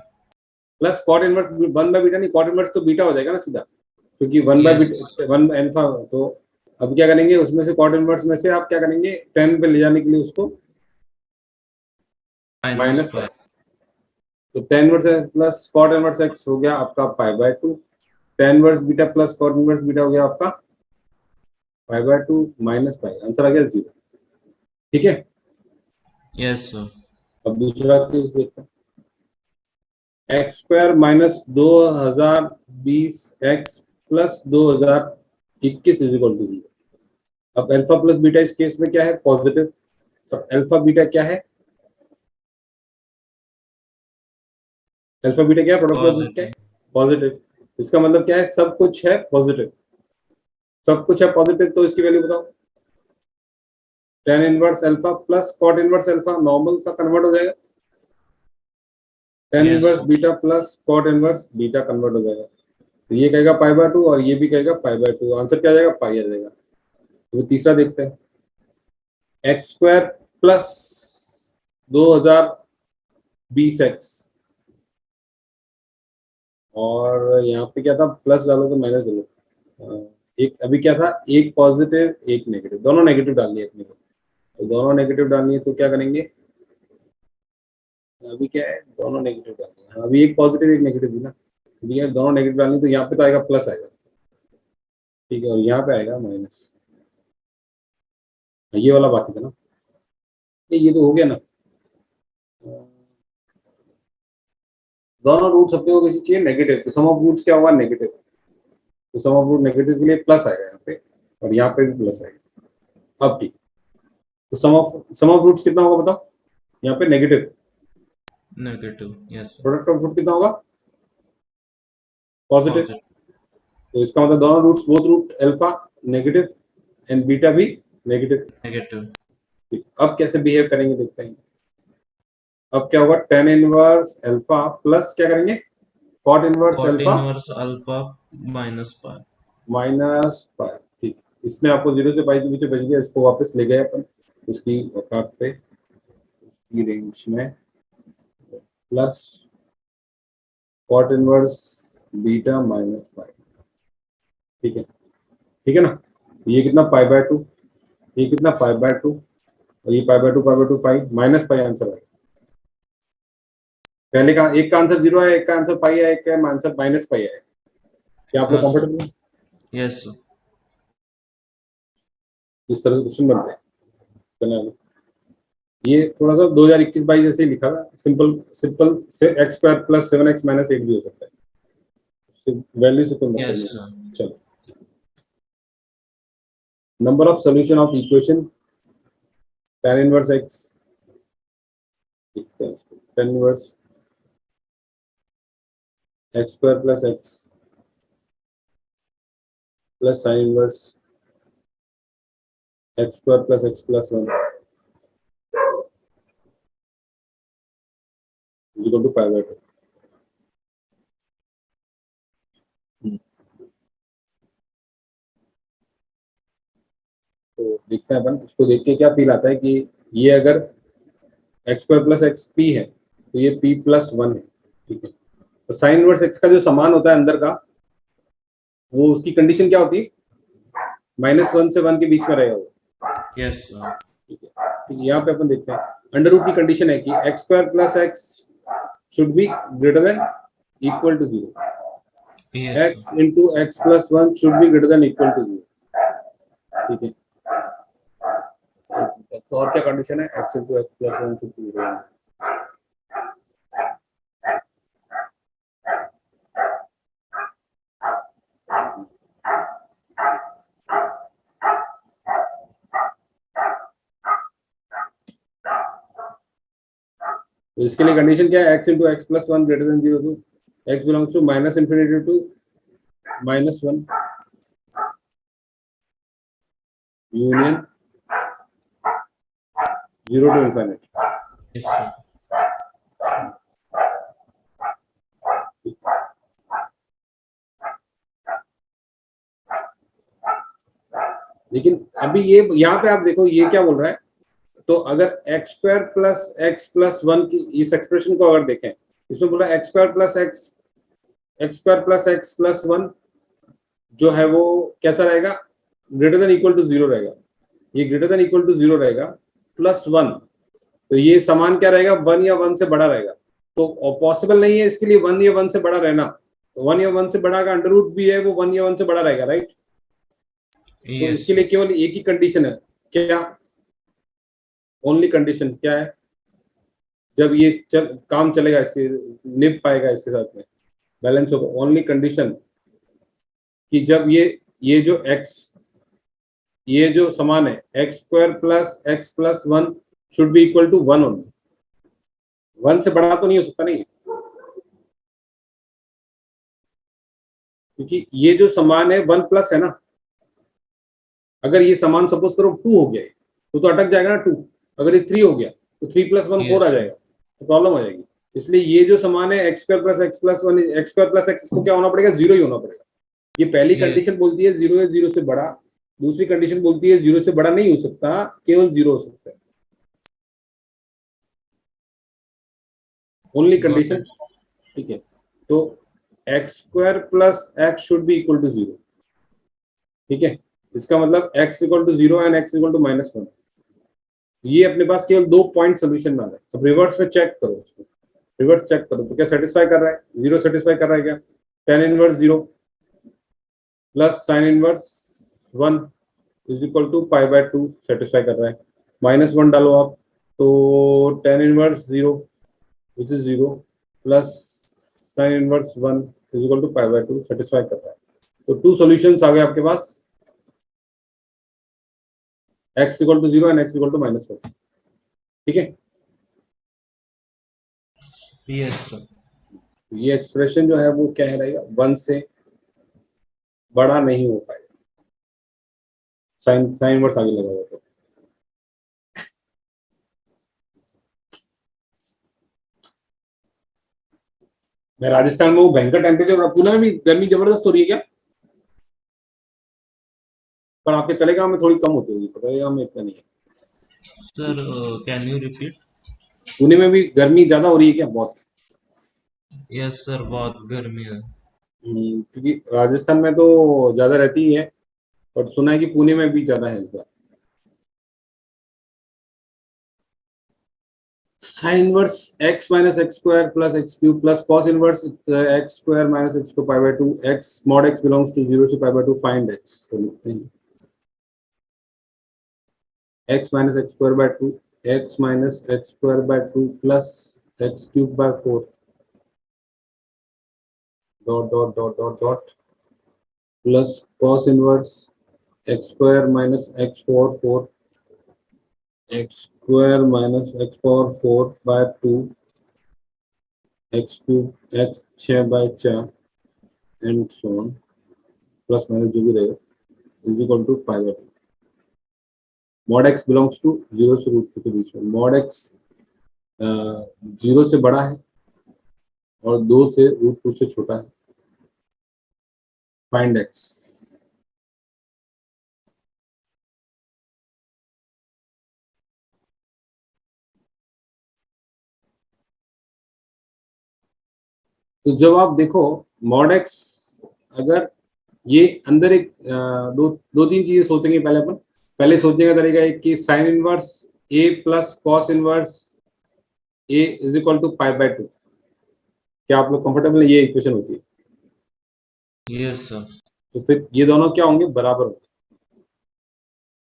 Plus cot inverse 1 by beta नहीं, cot इनवर्स तो बीटा हो जाएगा ना सीधा, क्योंकि 1 बाय यस बीटा 1 अल्फा। तो अब क्या करेंगे, उसमें से cot इनवर्स में से आप क्या करेंगे, 10 पे ले जाने के लिए उसको माइनस माइनस, 5। तो tan inverse x plus cot inverse x हो गया आपका π/2, tan inverse beta plus cot inverse beta हो गया आपका π/2 माइनस पाई, आंसर आ गया 0। ठीक है, यस सर, अब दूसरा केस देखते हैं, x square minus 2020 x plus 2021 is equal to 0। अब अल्फा प्लस बीटा इस केस में क्या है, पॉजिटिव, और अल्फा बीटा क्या है, अल्फा बीटा क्या है, प्रोडक्ट ऑफ रूट क्या है, पॉजिटिव। पॉजिटिव। इसका मतलब क्या है, सब कुछ है पॉजिटिव, सब कुछ है पॉजिटिव, तो इसकी वैल्यू बताओ, tan inverse alpha plus cot inverse alpha normal सा कन्वर्ट हो जाएगा, tan yes inverse beta plus cot inverse beta convert हो जाएगा, तो ये कहेगा π/2 और ये भी कहेगा π/2, आंसर क्या आ जाएगा, पाई आ जाएगा। तो तीसरा देखते हैं, एक्स स्क्वायर प्लस 2020 एक्स, और यहाँ पे क्या था, प्लस डालो तो माइनस डालो, एक अभी क्या था, एक पॉजिटिव एक नेगेटिव, दोनों नेगेटिव डालनी है अपने को, तो दोनों नेगेटिव डालनी है तो क्या करेंगे, अभी क्या है, दोनों नेगेटिव डालनी है, अभी एक पॉजिटिव एक नेगेटिव थी ना, अभी ये दोनों नेगेटिव डालनी, तो यहाँ पे तो आएगा प्लस आएगा, ठीक है, और यहाँ पे आएगा माइनस, ये वाला बाकी था ना, ये तो हो गया ना, दोनों रूट्स अपने को किसी चाहिए नेगेटिव, तो सम ऑफ रूट्स क्या होगा, नेगेटिव, तो सम ऑफ रूट नेगेटिव के लिए प्लस आएगा यहाँ पे, और यहाँ पे भी प्लस आएगा। अब ठीक, तो सम ऑफ रूट्स कितना होगा बताओ, यहाँ पे negative, negative. Yes sir, product of root कितना होगा, पॉजिटिव, पॉजिटिव। तो इसका मतलब दोनों roots, both root alpha negative and beta भी नेगेटिव। नेगेटिव। अब कैसे बिहेव करेंगे देखते हैं, अब क्या होगा, tan इनवर्स अल्फा प्लस क्या करेंगे, cot inverse cot alpha inverse alpha minus 5। Minus pi, ठीक, इसने आपको 0 से पाई के बीच बच गया, इसको वापस ले गए अपन उसकी औकात पे, उसकी रेंज में, plus cot inverse beta minus pi, ठीक है ना, ये कितना π/2, ये कितना π/2, और ये π/2 पाई माइनस पाई, आंसर आएगा। पहले का एक का आंसर 0 है, एक का आंसर पाई है, एक का आंसर माइनस पाई है, क्या आप लोग हाँ सर। कंफर्टेबल हैं, यस सर। इस तरह के क्वेश्चन बनते हैं। चलिए आगे। ये थोड़ा सा 2021-22 जैसे ही लिखा था, सिंपल सिंपल से x square plus 7x minus 8 भी हो सकता है, वैल्यू से कोई मतलब यस नहीं सर। है। चलो, number of solution of equation tan inverse x, tan inverse x square plus x plus sine inverse x square plus x plus 1 equal to pi by 2। तो देखते हैं अपन, इसको देख के क्या फील आता है कि ये अगर x square plus x P है तो ये p प्लस 1 है, ठीक है। तो साइन इनवर्स x का जो समान होता है अंदर का, वो उसकी कंडीशन क्या होती है, -1 से 1 के बीच में रहेगा वो, यस सर। ठीक है। ठीक है, यहाँ पे अपन देखते हैं अंडर रूट की कंडीशन है कि x square plus x should be greater than equal to 0, yes x into x plus 1 should be greater than equal to 0, ठीक है। तो और क्या कंडीशन है, x into x plus 1 should be greater. तो इसके लिए कंडीशन क्या है, x into x plus 1 greater than 0 to x belongs to minus infinity to -1 union 0 to infinite. Yes sir. लेकिन अभी ये यहाँ पे आप देखो ये क्या बोल रहा है, तो अगर एक्स स्क्वायर प्लस 1 की इस एक्सप्रेशन को अगर देखें, इसमें बोला x square plus x plus 1 जो है वो कैसा रहेगा, ग्रेटर देन इक्वल टू 0 रहेगा। ये ग्रेटर देन इक्वल टू 0 रहेगा, प्लस 1, तो ये समान क्या रहेगा, 1 या 1 से बड़ा रहेगा। तो पॉसिबल नहीं है इसके लिए 1 या 1 से बड़ा रहना, तो 1 या 1 से बड़ा का अंडर रूट भी है वो 1 या 1 से बड़ा रहेगा, राइट। तो यस इसके लिए सर। केवल एक ही कंडीशन है, क्या, ओनली कंडीशन क्या है, जब ये काम चलेगा, इससे निभ पाएगा, इसके साथ में बैलेंस होगा। ओनली कंडीशन कि जब ये जो x, ये जो समान है x square plus x plus 1 should be equal to 1 only, 1 से बड़ा तो नहीं हो सकता, नहीं, क्योंकि ये जो समान है 1 प्लस है ना, अगर ये समान सपोज करो 2 हो गया तो अटक जाएगा ना 2, अगर ये 3 हो गया तो 3 प्लस 1 4 आ यस जाएगा, तो प्रॉब्लम हो जाएगी। इसलिए ये जो समान है x square plus x plus 1, x square plus x को क्या होना पड़ेगा, 0 ही होना पड़ेगा। ये पहली यस कंडीशन बोलती है 0 है 0 से बड़ा, दूसरी कंडीशन बोलती है 0 से बड़ा नहीं हो सकता, केवल 0 हो सकता है, ओनली गॉट कंडीशन, इट। ठीक है। तो x square plus x should be equal to 0, ठीक है। इसका मतलब x equal to 0 and x equal to -1, ये अपने पास केवल 2 पॉइंट सोल्यूशन में आ रहा है। अब रिवर्स में चेक करो उसको, रिवर्स चेक करो तो क्या सेटिस्फाई कर रहा है, 0 सेटिस्फाई कर रहा है क्या, tan inverse 0 plus sine inverse 1 is equal to pi by 2 satisfy कर रहा है। -1 डालो आप, तो tan inverse 0 which is 0 plus sine inverse 1 is equal to pi by 2 satisfy कर रहा है। तो 2 सॉल्यूशंस आ गए आपके पास, x equal to 0 and x equal to -1, ठीक है। Yes sir. ये एक्सप्रेशन जो है वो क्या है रहेगा, 1 से बड़ा नहीं हो पाएगा, साइन साइन इनवर्स आगे लगा हुआ तो। मैं राजस्थान में हूँ, भयंकर टेम्परेचर, और पुणे में भी गर्मी जबरदस्त हो रही है क्या, पर आपके तलेगांव में थोड़ी कम होती होगी, तलेगांव में इतना नहीं है। Sir can you repeat? Pune में भी गर्मी ज्यादा हो रही है क्या, बहुत। यस सर, बहुत गर्मी है। क्योंकि राजस्थान में तो ज्यादा रहती ही है, और सुना है कि पुणे में भी ज्यादा है इस बार। Sine inverse x minus x square plus x cube plus cos inverse x square minus x को pi by 2 x mod x belongs to 0 से पाई बाय 2 फाइंड x। तो लिखते हैं x minus x square by 2 x minus x square by 2 plus x cube by 4 dot dot dot dot dot plus cos inverse x square minus x power 4 x square minus x power 4 by 2 x cube x 6 by 4 and so on plus minus जो भी रहेगा is equal to pi by 2। Mod x belongs to 0 से रूट 2 के बीच में। मॉड एक्स 0 से बड़ा है और 2 से रूट 2 से छोटा है। Find x. तो जब आप देखो मॉड एक्स, अगर ये अंदर एक दो तीन चीजें सोचेंगे पहले अपन। पहले सोचने का तरीका है कि sine inverse A plus cos inverse A is equal to pi by 2। क्या आप लोग कंफर्टेबल है? ये इक्वेशन होती है। Yes sir. तो फिर ये दोनों क्या होंगे? बराबर होंगे।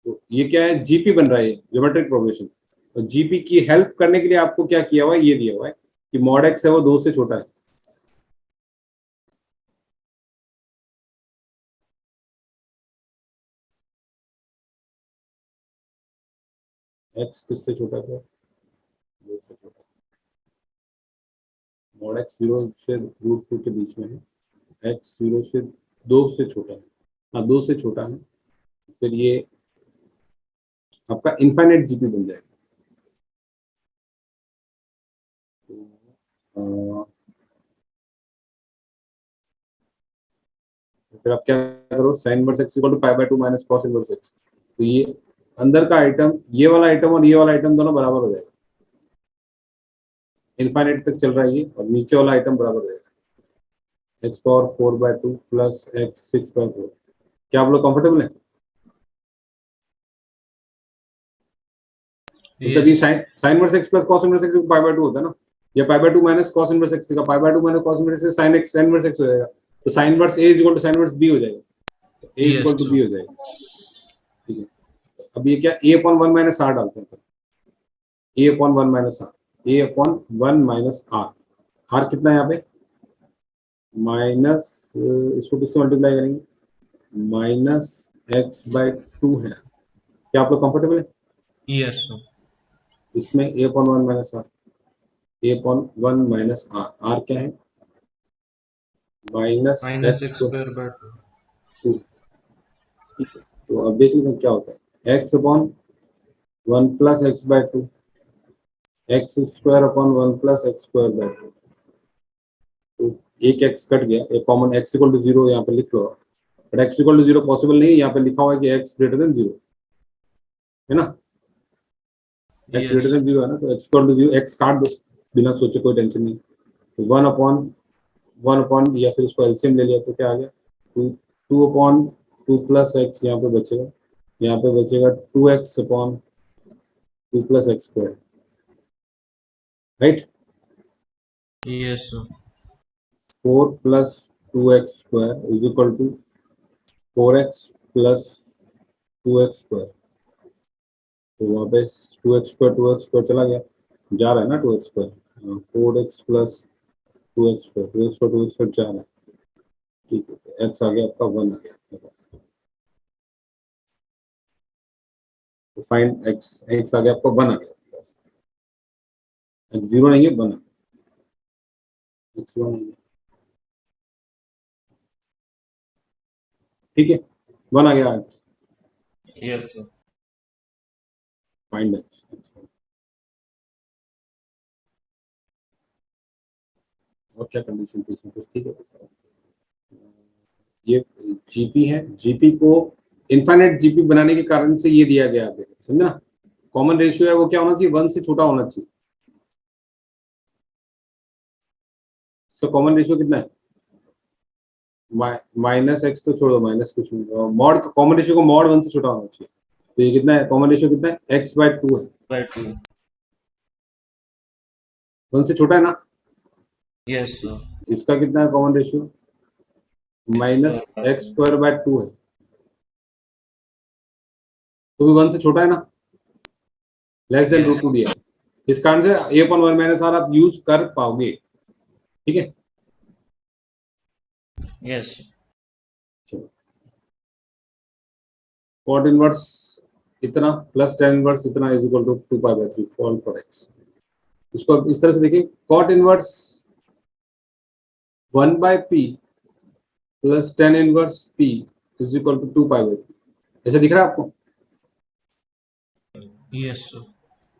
तो ये क्या है? जीपी बन रहा है, ज्योमेट्रिक प्रोग्रेशन। और जीपी की हेल्प करने के लिए आपको क्या किया हुआ है? ये दिया हुआ है कि मॉड एक्स है वो 2 से छोटा है। एक्स किससे छोटा है? 2 से छोटा। मॉड एक्स 0 से रूट 2 के बीच में है। एक्स 0 से 2 से छोटा है। हाँ, 2 से छोटा है। फिर ये आपका इनफाइनाइट जीपी बन जाएगा। तो, फिर आप क्या करो? Sine inverse x equal to pi by 2 minus cos inverse x. तो ये अंदर का आइटम, ये वाला आइटम और ये वाला आइटम दोनों बराबर हो जाएगा। इनफाइनाइट तक चल रहा है ये, और नीचे वाला आइटम बराबर हो जाएगा। X power 4 by 2 plus x 6 by 4। क्या आप लोग कंफर्टेबल है? मतलब ये yes. Sine inverse x plus cos inverse x pi by 2 होता है ना, या pi by 2 minus cos inverse x का pi by 2 minus cos inverse x sine x sine inverse x हो जाएगा। तो sine inverse A is equal to sine inverse B हो जाएगा। ए is yes equal to sir. B हो जाएगा। ठीक है। अब ये क्या? ए अपॉन 1 माइनस आर डालते हैं। A upon 1 minus R. A upon 1 minus R. R कितना है यहाँ पे? माइनस, इसको किससे मल्टीप्लाई करेंगे? माइनस एक्स बाय 2 है। क्या आप लोग कंफर्टेबल है? Yes sir. इसमें A upon 1 minus R. A upon 1 minus R. R क्या है? माइनस माइनस एक्स एक्स को स्क्वायर बाय 2। 2। ठीक है। तो अब देखिए क्या होता है। X upon 1 plus x by 2। X square upon 1 plus x square by 2। तो एक एक्स कट गया, एक कॉमन एक्स इक्वल टू 0 यहाँ पे लिख लो। But x equal to 0 possible नहीं है। यहाँ पे लिखा हुआ है कि एक्स ग्रेटर देन 0, है ना? X greater yes. देन 0 है ना, तो एक्स इक्वल टू 0 एक्स काट दो बिना सोचे, कोई टेंशन नहीं। तो 1 अपॉन या फिर इसको एलसीएम ले लिया तो क्या आ गया? 2 अपॉन 2 प्लस एक्स यहाँ पे बचेगा। यहाँ पे बचेगा 2x upon 2 plus x square. Right? Yes sir. 4 plus 2x square is equal to 4x plus 2x square. तो वहाँ पे 2x स्क्वायर चला गया, जा रहा है ना 2x square. 4x plus 2x square, 2x square जा रहा है। ठीक है, तो x आ गया आपका 1 आ गया आपके पास। तो फाइंड x। x आ गया आपका 1 आ गया आपके पास। x 0 नहीं है, 1 है। x 1 नहीं है। ठीक है, 1 आ गया x। Yes sir. Find x। और क्या कंडीशन थी इसमें? कुछ ठीक है? ये जीपी है। जीपी को इनफाइनाइट जीपी बनाने के कारण से ये दिया गया है, समझा? कॉमन रेशियो है वो क्या होना चाहिए? 1 से छोटा होना चाहिए। इसका कॉमन रेशियो कितना है? माइनस एक्स तो छोड़ो, माइनस कुछ नहीं। मॉड कॉमन रेशियो को मॉड 1 से छोटा होना चाहिए। तो ये कितना है? कॉमन रेशियो कितना है? x बाय 2 है। बाय 2। 1 से छोटा है ना? yes sir. इसका कितना है common ratio? Minus x square by 2 है, तो भी 1 से छोटा है ना, लेस देन रूट Yes. 2 दिया है। इस कारण से a अपॉन 1 माइनस आर आप यूज कर पाओगे, ठीक है। Yes. कॉट इनवर्स इतना प्लस टेन इनवर्स इतना is equal to 2 pi by 3 fall for x. इसको अब इस तरह से देखिए, cot inverse 1 by P plus tan inverse P is equal to 2 pi by 3। ऐसा दिख रहा है आपको? Yes sir.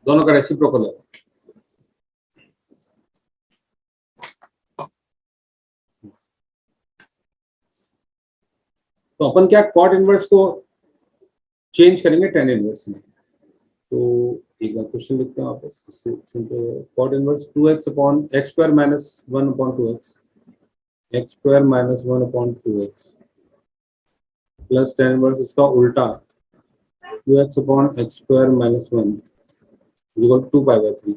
दोनों का रेसिप्रोकल है। तो अपन क्या कॉट इनवर्स को चेंज करेंगे टेन इनवर्स में। तो एक बार क्वेश्चन लिखते हैं वापस, simple. Cot inverse 2x upon x square minus 1 upon 2x, x square minus 1 upon 2x plus tan inverse उसका उल्टा 2x upon x square minus 1 equal to 2 pi by 3।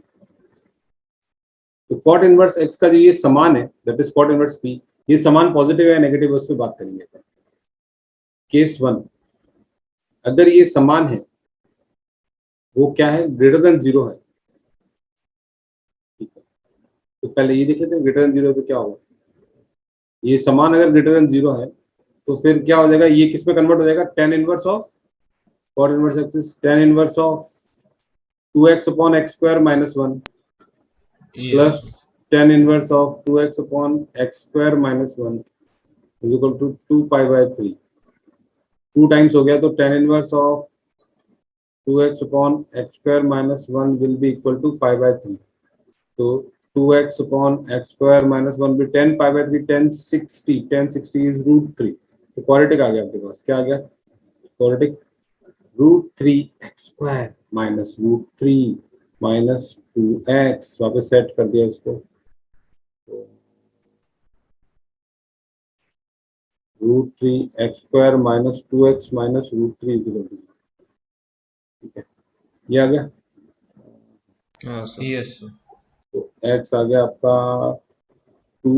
तो कॉट इनवर्स x का जो ये समान है, that is cot inverse p, ये समान पॉजिटिव है नेगेटिव है उस पर बात करेंगे। केस 1, अगर ये समान है, वो क्या है, ग्रेटर देन 0 है, ठीक है। तो पहले ये देख लेते हैं, ग्रेटर देन 0 है तो क्या होगा। ये समान अगर ग्रेटर देन 0 है तो फिर क्या हो जाएगा, ये किस में कन्वर्ट हो जाएगा, tan inverse of cot inverse x is tan inverse of 2x upon x square minus 1 Yes. Plus tan inverse of 2x upon x square minus 1 is equal to 2 pi by 3। 2 times हो गया तो tan inverse of 2x upon x square minus 1 will be equal to pi by 3. So 2x upon x square minus 1 will be 10 pi by 3, 1060. 1060 is root 3. तो क्वाड्रेटिक आ गया आपके पास, क्या आ गया quadratic, root 3 x square minus root 3 minus 2x, वापस सेट कर दिया इसको, root 3 x square minus 2x minus root 3, ठीक है, ये आ गया। Yes sir. तो x आ गया आपका 2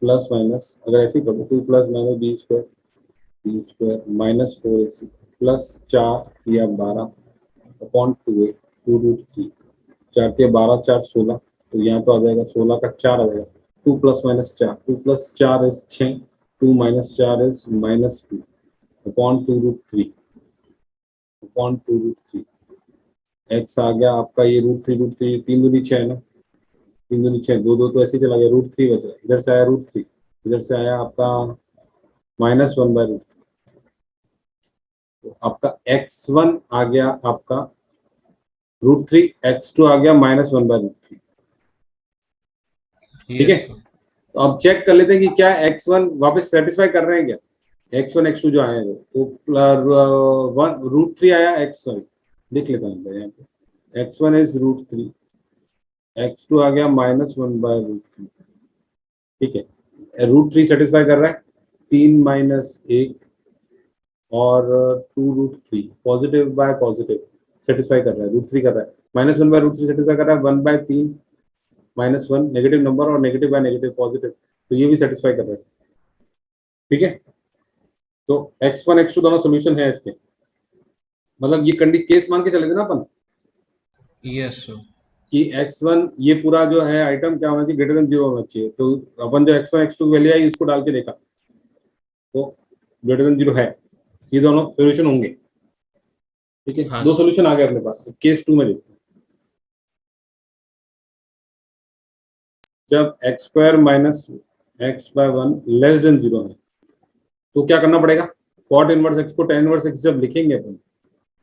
प्लस माइनस, अगर ऐसे ही करो 2 plus minus B square minus 4ac plus 4 या 12 अपॉन 2 रूट 3, 4 या 12 4 16, तो यहाँ तो आ जाएगा 16 का 4 आ जाएगा, 2 plus minus 4, 2 plus 4 is 6, 2 minus 4 is minus 2 upon 2 root 3 upon 2 root 3। X आ गया आपका ये रूट 3 3 दूनी 6 है ना, 3 दूनी 6, 2 2 तो ऐसे ही चला गया, रूट 3 बच रहा है, इधर से आया रूट 3, इधर से आया आपका माइनस 1 बाय रूट। तो आपका x1 आ गया आपका रूट 3, x2 आ गया माइनस 1 बाय रूट 3, ठीक है। Yes sir. तो अब चेक कर लेते हैं कि क्या x1 वापस सेटिस्फाई कर रहे हैं क्या, x1 x2 जो आए हैं वो, तो वन रूट 3 आया x, सॉरी लिख लेता हूँ यहाँ पे, x1 इज रूट 3, x2 आ गया माइनस 1 बाय रूट 3, ठीक है। रूट 3 सेटिस्फाई कर रहा है, 3 माइनस 1 और 2 root 3 positive by positive satisfy कर रहा है, रूट 3 कर रहा है, माइनस 1 बाय रूट 3 सेटिस्फाई कर रहा है, 1 बाय 3 माइनस 1 नेगेटिव नंबर और नेगेटिव बाय नेगेटिव पॉजिटिव, तो ये भी सेटिस्फाई कर रहा है, ठीक है। तो x1 x2 दोनों सोल्यूशन है इसके, मतलब ये कंडी केस मान के चले थे ना अपन Yes sir. कि x1 ये पूरा जो है आइटम क्या होना चाहिए, ग्रेटर देन 0 होना चाहिए, तो अपन जो x1 x2 वैल्यू आई उसको डाल के देखा तो ग्रेटर देन 0 है, ये दोनों सोल्यूशन होंगे, ठीक है। हाँ दो sir. सोल्यूशन आ गए अपने पास। केस 2 में देखते हैं, जब x square minus x by 1 less than 0 है तो क्या करना पड़ेगा, कॉट इनवर्स एक्स को टेन इनवर्स एक्स जब लिखेंगे अपन,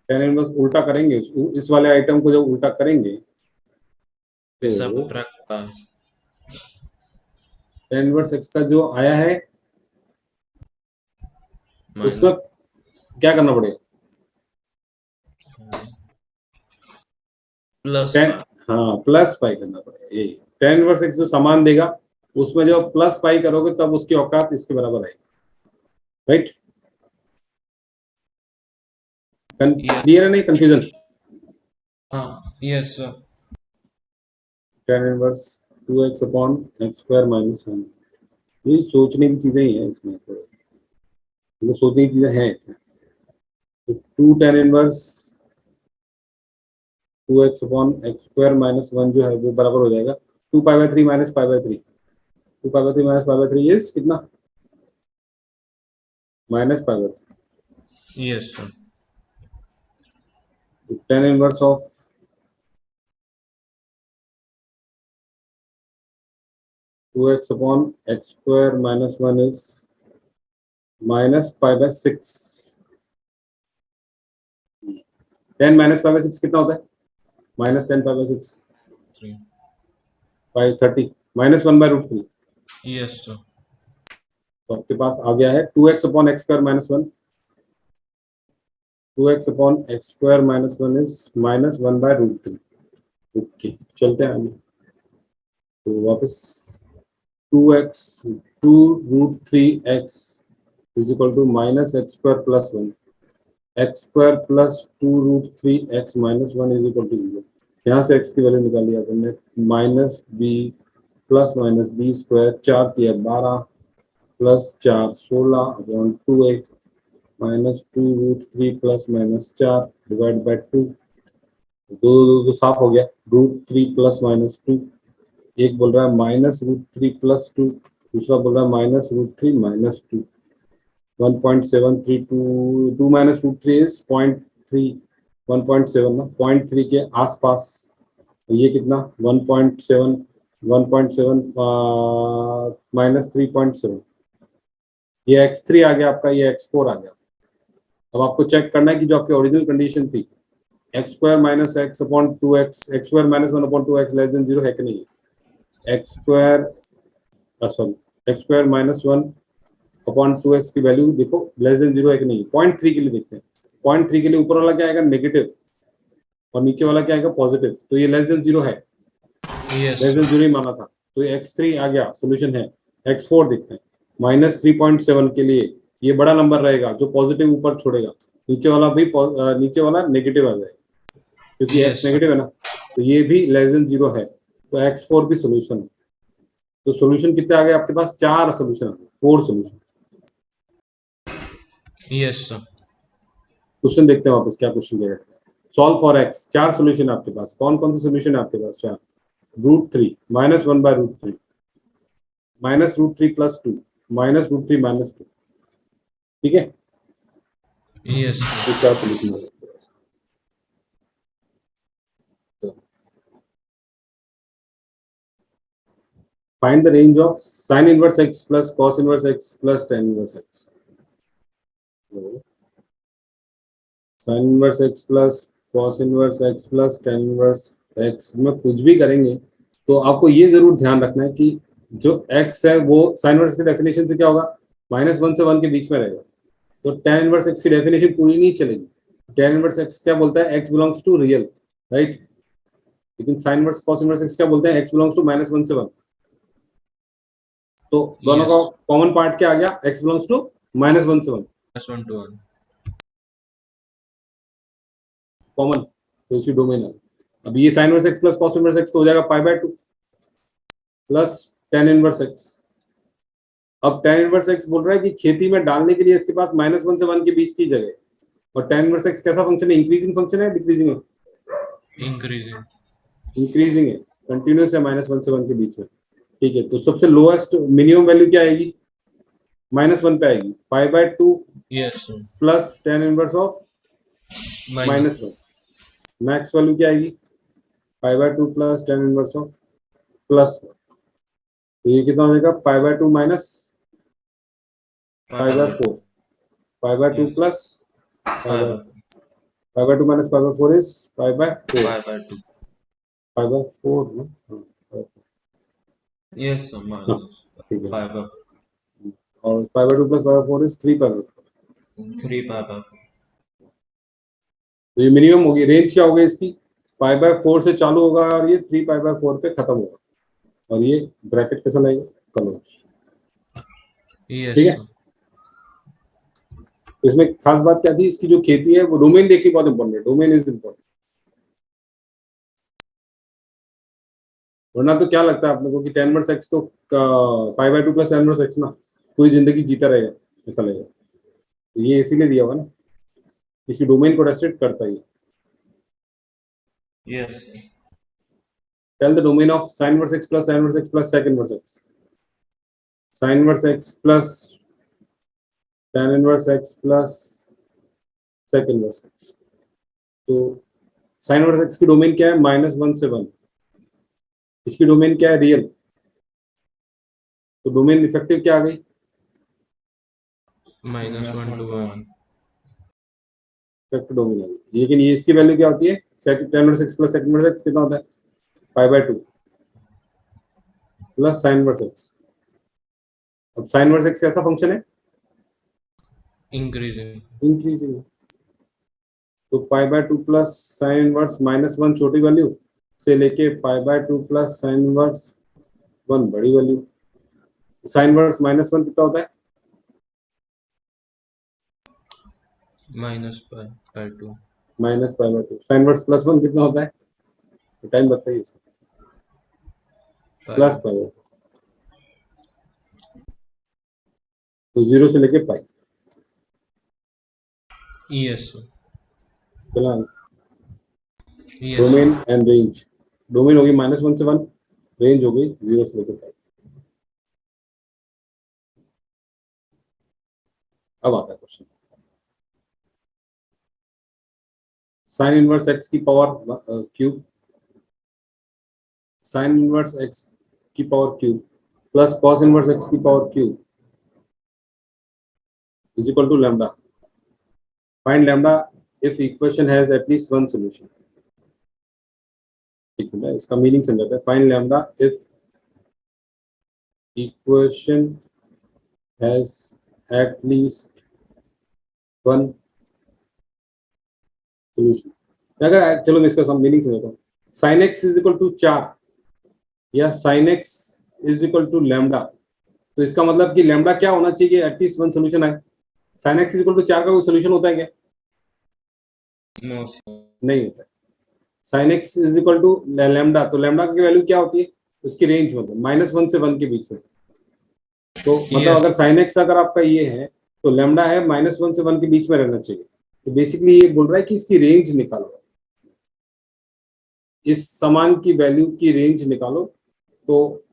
टेन इनवर्स उल्टा करेंगे, इस वाले आइटम को जब उल्टा करेंगे ऐसा तो प्रकार टेन इनवर्स एक्स का जो आया है उसमें माइनस क्या करना पड़ेगा, प्लस टेन, पाई. हाँ प्लस पाई करना पड़ेगा, ये टेन इनवर्स एक्स जो समान देगा उसमें जब प्लस पाई करोगे तब उसकी औकात इसके बराबर आएगी, राइट। Yes. क्लियर है नहीं, कंफ्यूजन। हाँ. Yes sir. tan inverse 2x upon x square minus 1। ये सोचने की चीजें ही हैं इसमें, तो सोचने की चीजें हैं इसमें। तो 2 tan inverse 2x upon x square minus 1 जो है वो बराबर हो जाएगा 2 pi by 3 minus pi by 3। 2 pi by 3 minus pi by 3 is कितना? Minus pi by 3। Yes, sir. tan inverse of 2x upon x square minus 1 is minus pi by 6। 10 minus pi by 6 कितना होता है? Minus 10 pi by 6 3. By 30 minus 1 by root 3। Yes, sir. तो आपके पास आ गया है 2x upon x square minus 1। 2x upon x square minus 1 is minus 1 by root 3। Okay, चलते हैं आगे। तो वापस 2x 2 root 3x is equal to minus x square plus 1। X square plus 2 root 3x minus 1 is equal to 0। यहाँ से x की वैल्यू निकाली आपने, minus B plus minus B square 4 3 12 plus 4 16 upon 2a minus 2 root 3 plus minus 4 divide by 2। दो साफ हो गया। रूट 3 प्लस माइनस 2, एक बोल रहा है माइनस रूट 3 प्लस 2, दूसरा बोल रहा है minus root 3 minus 2। 1.732 2 minus root 3 is 0.3। 1.7 ना 0.3 के आसपास। ये कितना 1.7 1.7 माइनस 3.7। ये x3 आ गया आपका, ये x4 आ गया। अब आपको चेक करना है कि जो आपकी ओरिजिनल कंडीशन थी x square minus x upon 2x x square minus 1 upon 2x less than 0 है कि नहीं है। X square sorry x square minus 1 upon 2x की वैल्यू देखो लेस देन 0 है कि नहीं। 0.3 के लिए देखते हैं। 0.3 के लिए ऊपर वाला क्या आएगा? नेगेटिव, और नीचे वाला क्या आएगा? पॉजिटिव। तो ये लेस देन 0 है, Yes, लेस sir. देन 0 ही माना था। तो ये x3 आ गया, सोल्यूशन है। x4 देखते हैं। माइनस 3.7 के लिए ये बड़ा नंबर रहेगा जो पॉजिटिव ऊपर छोड़ेगा, नीचे वाला भी नीचे वाला नेगेटिव आ जाएगा क्योंकि x Yes, sir. नेगेटिव है ना। तो ये भी लेस देन 0 है, तो x4 भी सोल्यूशन है। तो सोल्यूशन कितने आ गए आपके पास? 4 solution, 4 solution. Yes, sir. Question देखते हैं वापस क्या क्वेश्चन दिया गया। सॉल्व फॉर एक्स, 4 सोल्यूशन है आपके पास। कौन कौन से सोल्यूशन है आपके पास? 4। Root 3 minus 1 by root 3 minus root 3 plus 2 minus root 3 minus 2। ठीक है, Yes, ये sir. 4 सोल्यूशन है आपके पास। Find the range of sine inverse x plus cos inverse x plus tan inverse x. Sine inverse x plus cos inverse x plus tan inverse x में कुछ भी करेंगे तो आपको ये जरूर ध्यान रखना है कि जो x है वो साइन इनवर्स की डेफिनेशन से क्या होगा? -1 से 1 के बीच में रहेगा। तो tan इनवर्स x की डेफिनेशन पूरी नहीं चलेगी। tan इनवर्स x क्या बोलता है? x belongs to real, right. लेकिन sine inverse cos inverse x क्या बोलते हैं? x बिलोंग्स टू -1 से 1। तो दोनों का Yes. कॉमन पार्ट क्या आ गया? x बिलोंग्स टू -1 से 1 1 to 1. कॉमन, तो इसी डोमेन है। अब ये sign inverse x plus cos inverse x तो हो जाएगा π/2 प्लस tan इनवर्स x। अब tan इनवर्स x बोल रहा है कि खेती में डालने के लिए इसके पास -1 से 1 के बीच की जगह। और tan इनवर्स x कैसा फंक्शन है? इंक्रीजिंग फंक्शन है, डिक्रीजिंग है? Increasing. इंक्रीजिंग है, कंटिन्यूस है -1 से 1 के बीच में। ठीक है, तो सबसे लोएस्ट मिनिमम वैल्यू क्या आएगी? -1 पे आएगी। π/2 Yes, sir. Plus tan inverse of Minus. -1। Max value क्या आएगी? π/2 प्लस tan इनवर्स ऑफ +1। तो ये कितना हो जाएगा? π/2 minus Pi by π/4। π/2 Yes, sir. Plus Pi by π/2 minus π/4 is π/4। Pi by 2. π/4 ना? हाँ, Yes, sir. हाँ, Minus ठीक है। Pi by और π/2 प्लस π/4 इज 3π/4। 3 pi by 4. तो ये मिनिमम होगी। रेंज क्या होगी इसकी? π/4 से चालू होगा और ये 3π/4 पे खत्म होगा, और ये ब्रैकेट कैसा लगेगा? क्लोज। ठीक Yes, है, sir. तो इसमें खास बात क्या थी? इसकी जो खेती है वो डोमेन देखी, बहुत इंपॉर्टेंट है। Domain is important. वरना तो क्या लगता है आपने को कि tan इनवर्स x तो पाई by 2 plus tan inverse x ना, पूरी जिंदगी जीता रहेगा, ऐसा लगेगा। तो ये इसीलिए दिया हुआ ना, इसकी डोमेन को रेस्ट्रिक्ट करता है। Yes, sir. Tell the domain of sin inverse x plus tan inverse x plus sec inverse x। sin inverse x plus tan inverse x plus sec inverse x। तो sin इनवर्स x की डोमेन क्या है? -1 से 1। इसकी डोमेन क्या है? रियल। तो डोमेन इफेक्टिव क्या आ गई? -1 to 1. इफेक्टिव डोमेन आ गई। लेकिन ये इसकी वैल्यू क्या होती है? sec tan inverse x plus sec inverse x कितना होता है? पाई by 2 plus sin inverse x। अब sin इनवर्स x कैसा फंक्शन है? Increasing. इंक्रीजिंग। तो पाई बाय 2 प्लस साइन इनवर्स -1 छोटी वैल्यू से लेके पाई बाय 2 प्लस साइन इनवर्स 1 बड़ी वैल्यू। साइन इनवर्स -1 कितना होता है? -pi/2. Minus pi by 2। Sign inverse +1 कितना होता है? तो टाइम बताइए। Plus Pi. Pi by 2। तो 0 से लेके पाई। Yes, sir. चला। Yes, domain sir. And range. Domain होगी -1 से 1, रेंज हो गई 0 से लेके पाई। अब आता है क्वेश्चन। साइन इनवर्स x की power cube, sign inverse x की power cube plus cos inverse x की power cube is equal to lambda. Find lambda if equation has at least one solution. ठीक है, इसका मीनिंग समझाते हैं। Find lambda if equation has at least one solution. अगर चलो मैं इसका मीनिंग समझाता हूँ। sin x is equal to 4 या sin x is equal to lambda, तो इसका मतलब कि लैम्डा क्या होना चाहिए कि एटलीस्ट वन सोल्यूशन आए। sin x is equal to 4 का कोई सोल्यूशन होता है क्या? No, sir. नहीं होता है। sin x is equal to lambda, तो लैम्डा की वैल्यू क्या होती है? उसकी रेंज मतलब -1 से 1 के बीच में। तो मतलब Yes. अगर sin x अगर आपका ये है तो लैम्डा है -1 से 1 के बीच में रहना चाहिए। तो बेसिकली ये बोल रहा है कि इसकी रेंज निकालो, इस समान की वैल्यू की रेंज निकालो, तो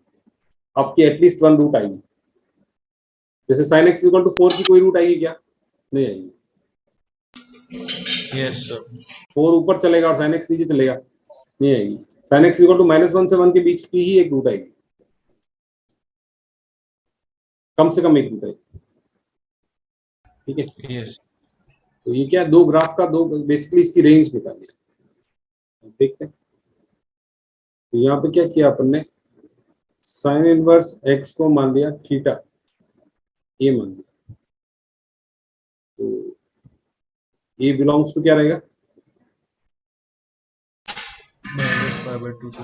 आपकी एटलीस्ट वन रूट आएगी। जैसे sin x इक्वल टू 4 की कोई रूट आएगी क्या? नहीं आएगी। Yes, sir. 4 ऊपर चलेगा और sin x नीचे चलेगा, नहीं आएगी। sin x इक्वल टू -1 से 1 के बीच की ही एक रूट आएगी, कम से कम एक रूट आएगी। ठीक है, Yes. तो ये क्या, दो ग्राफ का दो बेसिकली इसकी रेंज निकाली है। देखते हैं। तो यहाँ पे क्या किया अपन ने? साइन इनवर्स x को मान लिया थीटा, ये मान लिया। तो ये बिलोंग्स टू क्या रहेगा? -pi/2 to pi.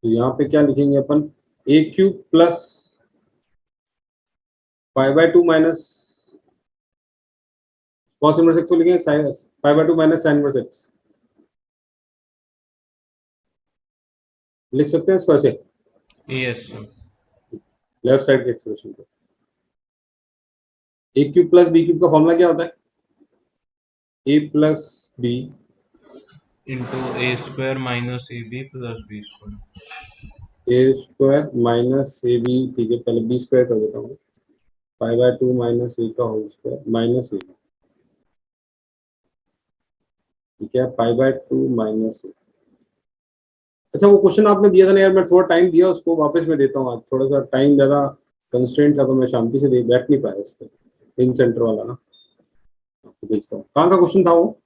तो यहाँ पे क्या लिखेंगे अपन? a cube plus pi by 2 minus cos inverse x को लिखेंगे पाई by 2 minus sign inverse x। लिख सकते हैं इसको ऐसे, Yes, sir. लेफ्ट साइड के एक्सप्रेशन को। a cube plus b cube का फॉर्मूला क्या होता है? a plus b Into a square minus ab plus b square. a square minus A B. ठीक है, पहले b स्क्वायर कर देता हूँ। पाई बाय 2 माइनस a का होल स्क्वायर माइनस a। ठीक है, पाई बाय 2 माइनस a। अच्छा, वो क्वेश्चन आपने दिया था ना यार, मैं थोड़ा टाइम दिया उसको, वापस मैं देता हूँ। आज थोड़ा सा टाइम ज़्यादा कंस्ट्रेंट था तो मैं शांति से बैठ नहीं पाया उस पर। इन सेंटर वाला ना, आपको भेजता हूँ। कहाँ का क्वेश्चन था वो?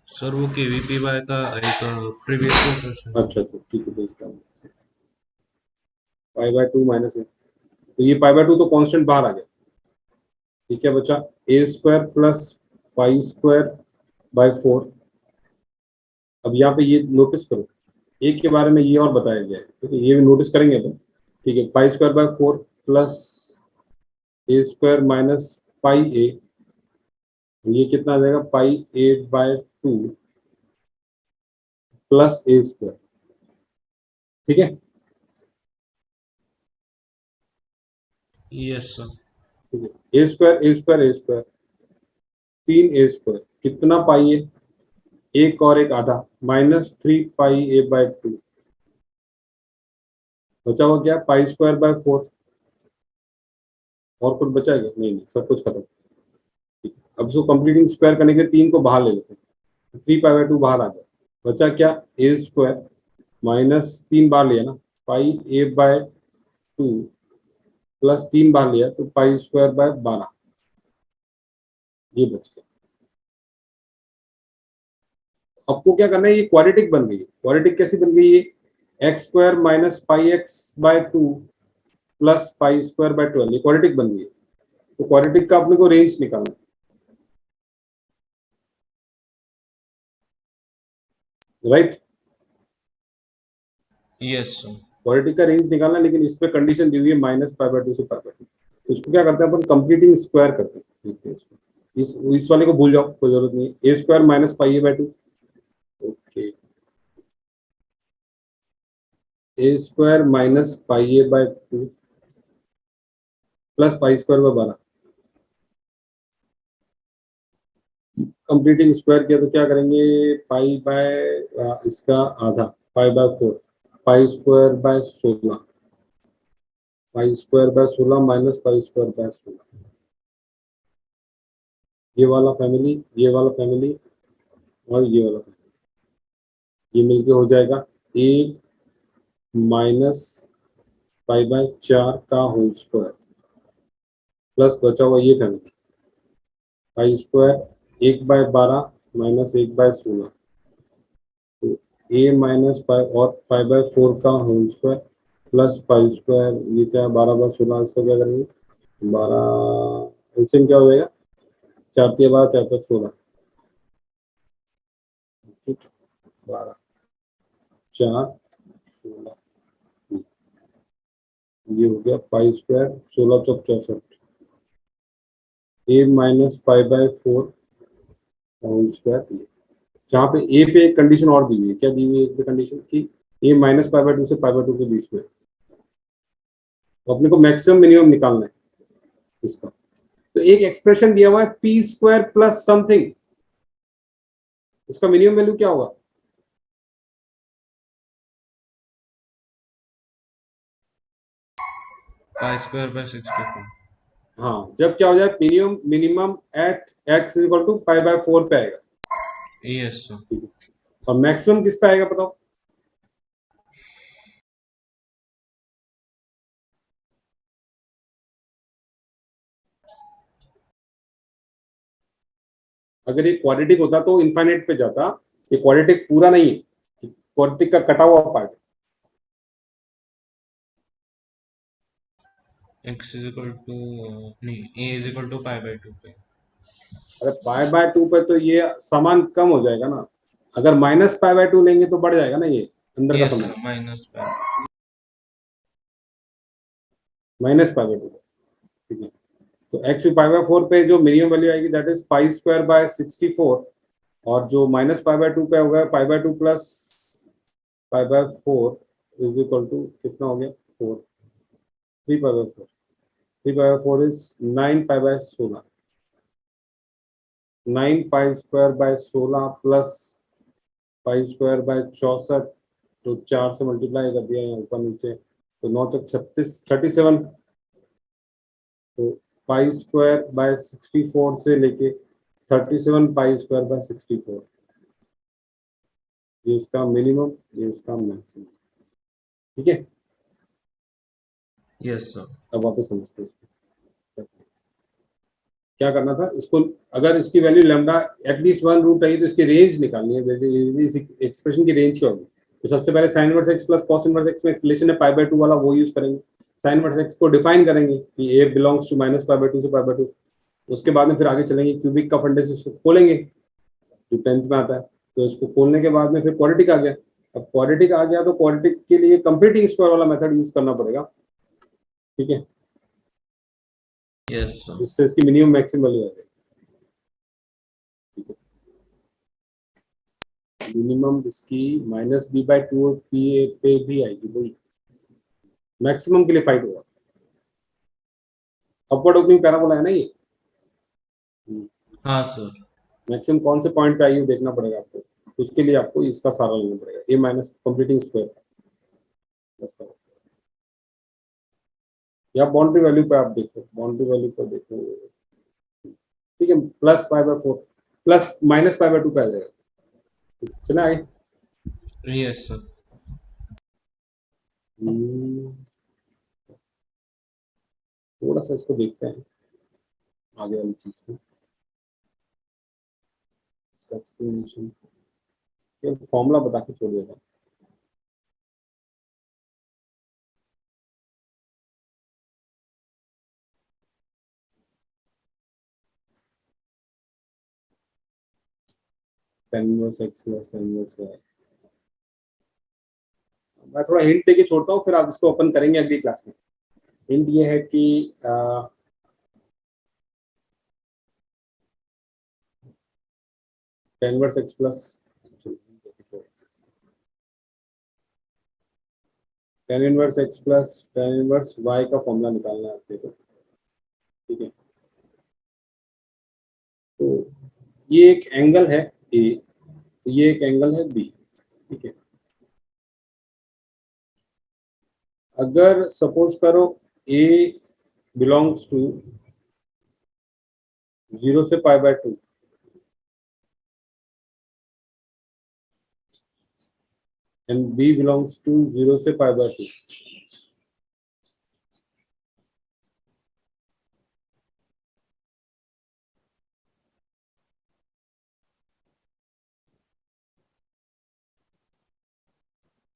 सर वो KVPy का एक प्रीवियस क्वेश्चन है. अच्छा अच्छा, ठीक है, भेजता हूँ। पाई बाय 2 माइनस a, तो ये पाई बाय 2 तो कांस्टेंट बाहर आ गया। ठीक है बच्चा, a square plus pi square by 4। अब यहाँ पे ये नोटिस करो, एक के बारे में ये और बताया गया है। ठीक है, ये भी नोटिस करेंगे अपन। ठीक है, pi square by 4 plus A square minus pi A, ये कितना आ जाएगा pi A by 2 plus A square. ठीक है, यस सर। ठीक है, A square A square A square 3 A square कितना पाई ए, एक और एक आधा -3 पाई ए बाय 2, बचा हुआ क्या पाई स्क्वायर बाय 4। और कुछ बचा है क्या? नहीं नहीं, सब कुछ खत्म। ठीक है, अब इसको कंप्लीटिंग स्क्वायर करने के लिए 3 को बाहर ले लेते हैं, 3 पाई बाय 2 बाहर आ जाए, बचा क्या ए स्क्वायर -3 बाहर लिया ना, पाई ए बाय 2 प्लस 3 बाहर लिया तो पाई स्क्वायर बाय 12, ये बच गया। आपको क्या करना है, ये क्वाड्रेटिक बन गई है। क्वाड्रेटिक कैसी बन गई है, x square minus pi x by 2 plus pi square by 12, ये क्वाड्रेटिक बन गई है। तो क्वाड्रेटिक का अपने को रेंज निकालना है, राइट। Yes sir. क्वाड्रेटिक का रेंज निकालना है, लेकिन इस पे कंडीशन दी हुई है -π/2 से π/2। तो इसको क्या करते हैं अपन, कंप्लीटिंग स्क्वायर करते हैं। देखते हैं इसको, इस वाले को भूल जाओ, कोई जरूरत नहीं है। A square minus pi A by 2, okay, A square minus pi A by 2 plus pi square by 12। Completing square किया तो क्या करेंगे, पाई बाय इसका आधा, pi by 4, pi square by 16, pi square by 16 minus pi square by 16, ये वाला फैमिली, ये वाला फैमिली और ये वाला फैमिली, ये मिलके हो जाएगा 1 माइनस पाई बाय 4 का होल स्क्वायर प्लस बचा हुआ ये फैमिली, पाई स्क्वायर 1/12 माइनस 1/16, तो ए माइनस पाई और पाई बाय 4 का whole square plus pi square, ये क्या है 12/16, इसका क्या करेंगे 12 एलसीएम क्या हो जाएगा, 4×3 = 12, 4×4 = 16, ठीक, 12 4 16, ये हो गया pi square 16×4 = 64, A minus pi by 4 whole square. जहाँ पे ए पे एक कंडीशन और दी हुई है, क्या दी हुई है एक पे कंडीशन कि ए -π/2 से π/2 के बीच में, तो अपने को मैक्सिमम मिनिमम निकालना है इसका। तो एक एक्सप्रेशन दिया हुआ है पी स्क्वायर प्लस समथिंग, इसका मिनिमम वैल्यू क्या होगा, पाई स्क्वायर बाय 64। हाँ, जब क्या हो जाए मिनिमम मिनिमम एट x = π/4 पे आएगा, यस सर। ठीक है, और मैक्सिमम किस पे आएगा बताओ, अगर ये क्वाड्रेटिक होता तो इनफाइनाइट पे जाता, ये क्वाड्रेटिक पूरा नहीं है, क्वाड्रेटिक का कटा हुआ पार्ट। x नहीं, a π/2 पे। अरे π/2 पे तो ये सामान कम हो जाएगा ना, अगर -π/2 लेंगे तो बढ़ जाएगा ना, ये अंदर का यस सामान सर, -π। -π/2, ठीक है। तो x π/4 पे जो मिनिमम वैल्यू आएगी that is pi square by 64, और जो -π/2 पे होगा π/2 प्लस π/4 = कितना हो गया 4, 3π/4, 3π/4 is 9π/16, 9 pi square by 16 plus pi square by 64, तो 4 से मल्टीप्लाई कर दिया यहाँ ऊपर नीचे, तो 9×6 = 37, तो पाई स्क्वायर बाय 64 से लेके 37 पाई स्क्वायर बाय 64, ये इसका मिनिमम, ये इसका मैक्सिमम, ठीक है। Yes sir. अब वापस समझते हैं इसको क्या करना था, इसको अगर इसकी वैल्यू लैम्डा एटलीस्ट 1 रूट आई तो इसकी रेंज निकालनी है, इस एक्सप्रेशन की रेंज क्या होगी। तो सबसे पहले sign inverse x plus cos inverse x में रिलेशन है π/2 वाला, वो यूज करेंगे। साइन इनवर्स एक्स को डिफाइन करेंगे कि ए बिलोंग्स टू -π/2 से π/2, उसके बाद में फिर आगे चलेंगे, क्यूबिक का फंडे से इसको खोलेंगे जो 10th में आता है, तो इसको खोलने के बाद में फिर क्वाड्रेटिक आ गया। अब क्वाड्रेटिक आ गया तो क्वाड्रेटिक के लिए कंप्लीटिंग स्क्वायर वाला मेथड यूज करना पड़ेगा, ठीक है। Yes sir. इससे इसकी मिनिमम मैक्सिमम वैल्यू आ जाएगी। मिनिमम इसकी -b/2 पी पे भी आएगी, वही मैक्सिमम के लिए फाइट होगा। अपवर्ड ओपनिंग पैराबोला है ना ये। हाँ सर। मैक्सिमम कौन से पॉइंट पे आई वो देखना पड़ेगा आपको, उसके लिए आपको इसका सारा लेना पड़ेगा, ए माइनस कंप्लीटिंग स्क्वायर। या बाउंड्री वैल्यू पे आप देखो, बाउंड्री वैल्यू पर देखो, ठीक है, +π/4 प्लस -π/2 पे आ जाएगा। चला आगे। Yes sir. थोड़ा सा इसको देखते हैं आगे वाली चीज को, इसका एक्सप्लेनेशन फॉर्मूला बता के छोड़ देगा। tan inverse x plus tan inverse y। मैं थोड़ा हिंट देके छोड़ता हूँ, फिर आप इसको ओपन करेंगे अगली क्लास में। हिंट ये है कि tan inverse x plus tan inverse x plus tan inverse y का फॉर्मूला निकालना है आपको, ठीक है। तो ये एक एंगल है ए, ये एक एंगल है बी, ठीक है। अगर सपोज करो ए बिलोंग्स टू 0 से π/2 एंड बी बिलोंग्स टू 0 से π/2,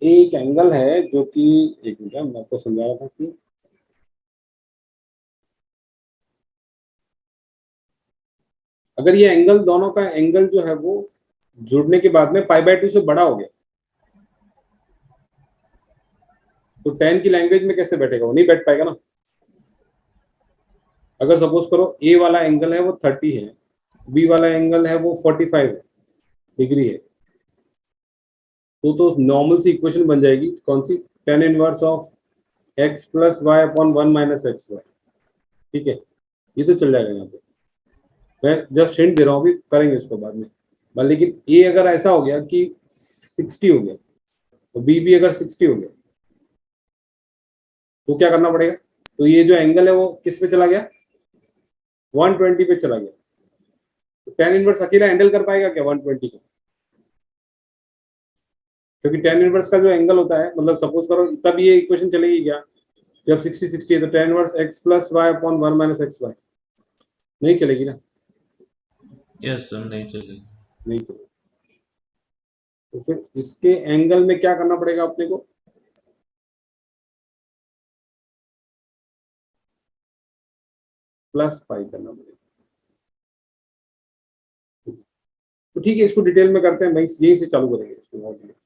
एक एंगल है जो कि, एक मिनट मैं आपको समझा रहा था कि अगर ये एंगल, दोनों का एंगल जो है वो जुड़ने के बाद में π/2 से बड़ा हो गया, तो tan की लैंग्वेज में कैसे बैठेगा, वो नहीं बैठ पाएगा ना। अगर सपोज करो ए वाला एंगल है वो 30 है, बी वाला एंगल है वो 45 डिग्री है, तो नॉर्मल सी इक्वेशन बन जाएगी कौन सी, tan inverse of x plus y upon 1 minus x y, ठीक है। ये तो चल जाएगा यहाँ पे, मैं जस्ट हिंट दे रहा हूँ, अभी करेंगे इसको बाद में। लेकिन ए अगर ऐसा हो गया कि 60 हो गया, तो बी भी अगर 60 हो गया, तो क्या करना पड़ेगा, तो ये जो एंगल है वो किस पे चला गया, 120 पे चला गया। तो tan इनवर्स अकेला हैंडल कर पाएगा क्या 120 को, क्योंकि tan इनवर्स का जो एंगल होता है, मतलब सपोज करो तब ये इक्वेशन चलेगी क्या, जब 60 है तो tan inverse x plus y upon 1 minus x y, नहीं चलेगी ना। यस सर, नहीं चलेगी। नहीं चलेगी। तो फिर इसके एंगल में क्या करना पड़ेगा अपने को, +π करना पड़ेगा। तो ठीक है, इसको डिटेल में करते हैं, भाई यही से चालू करेंगे इसको।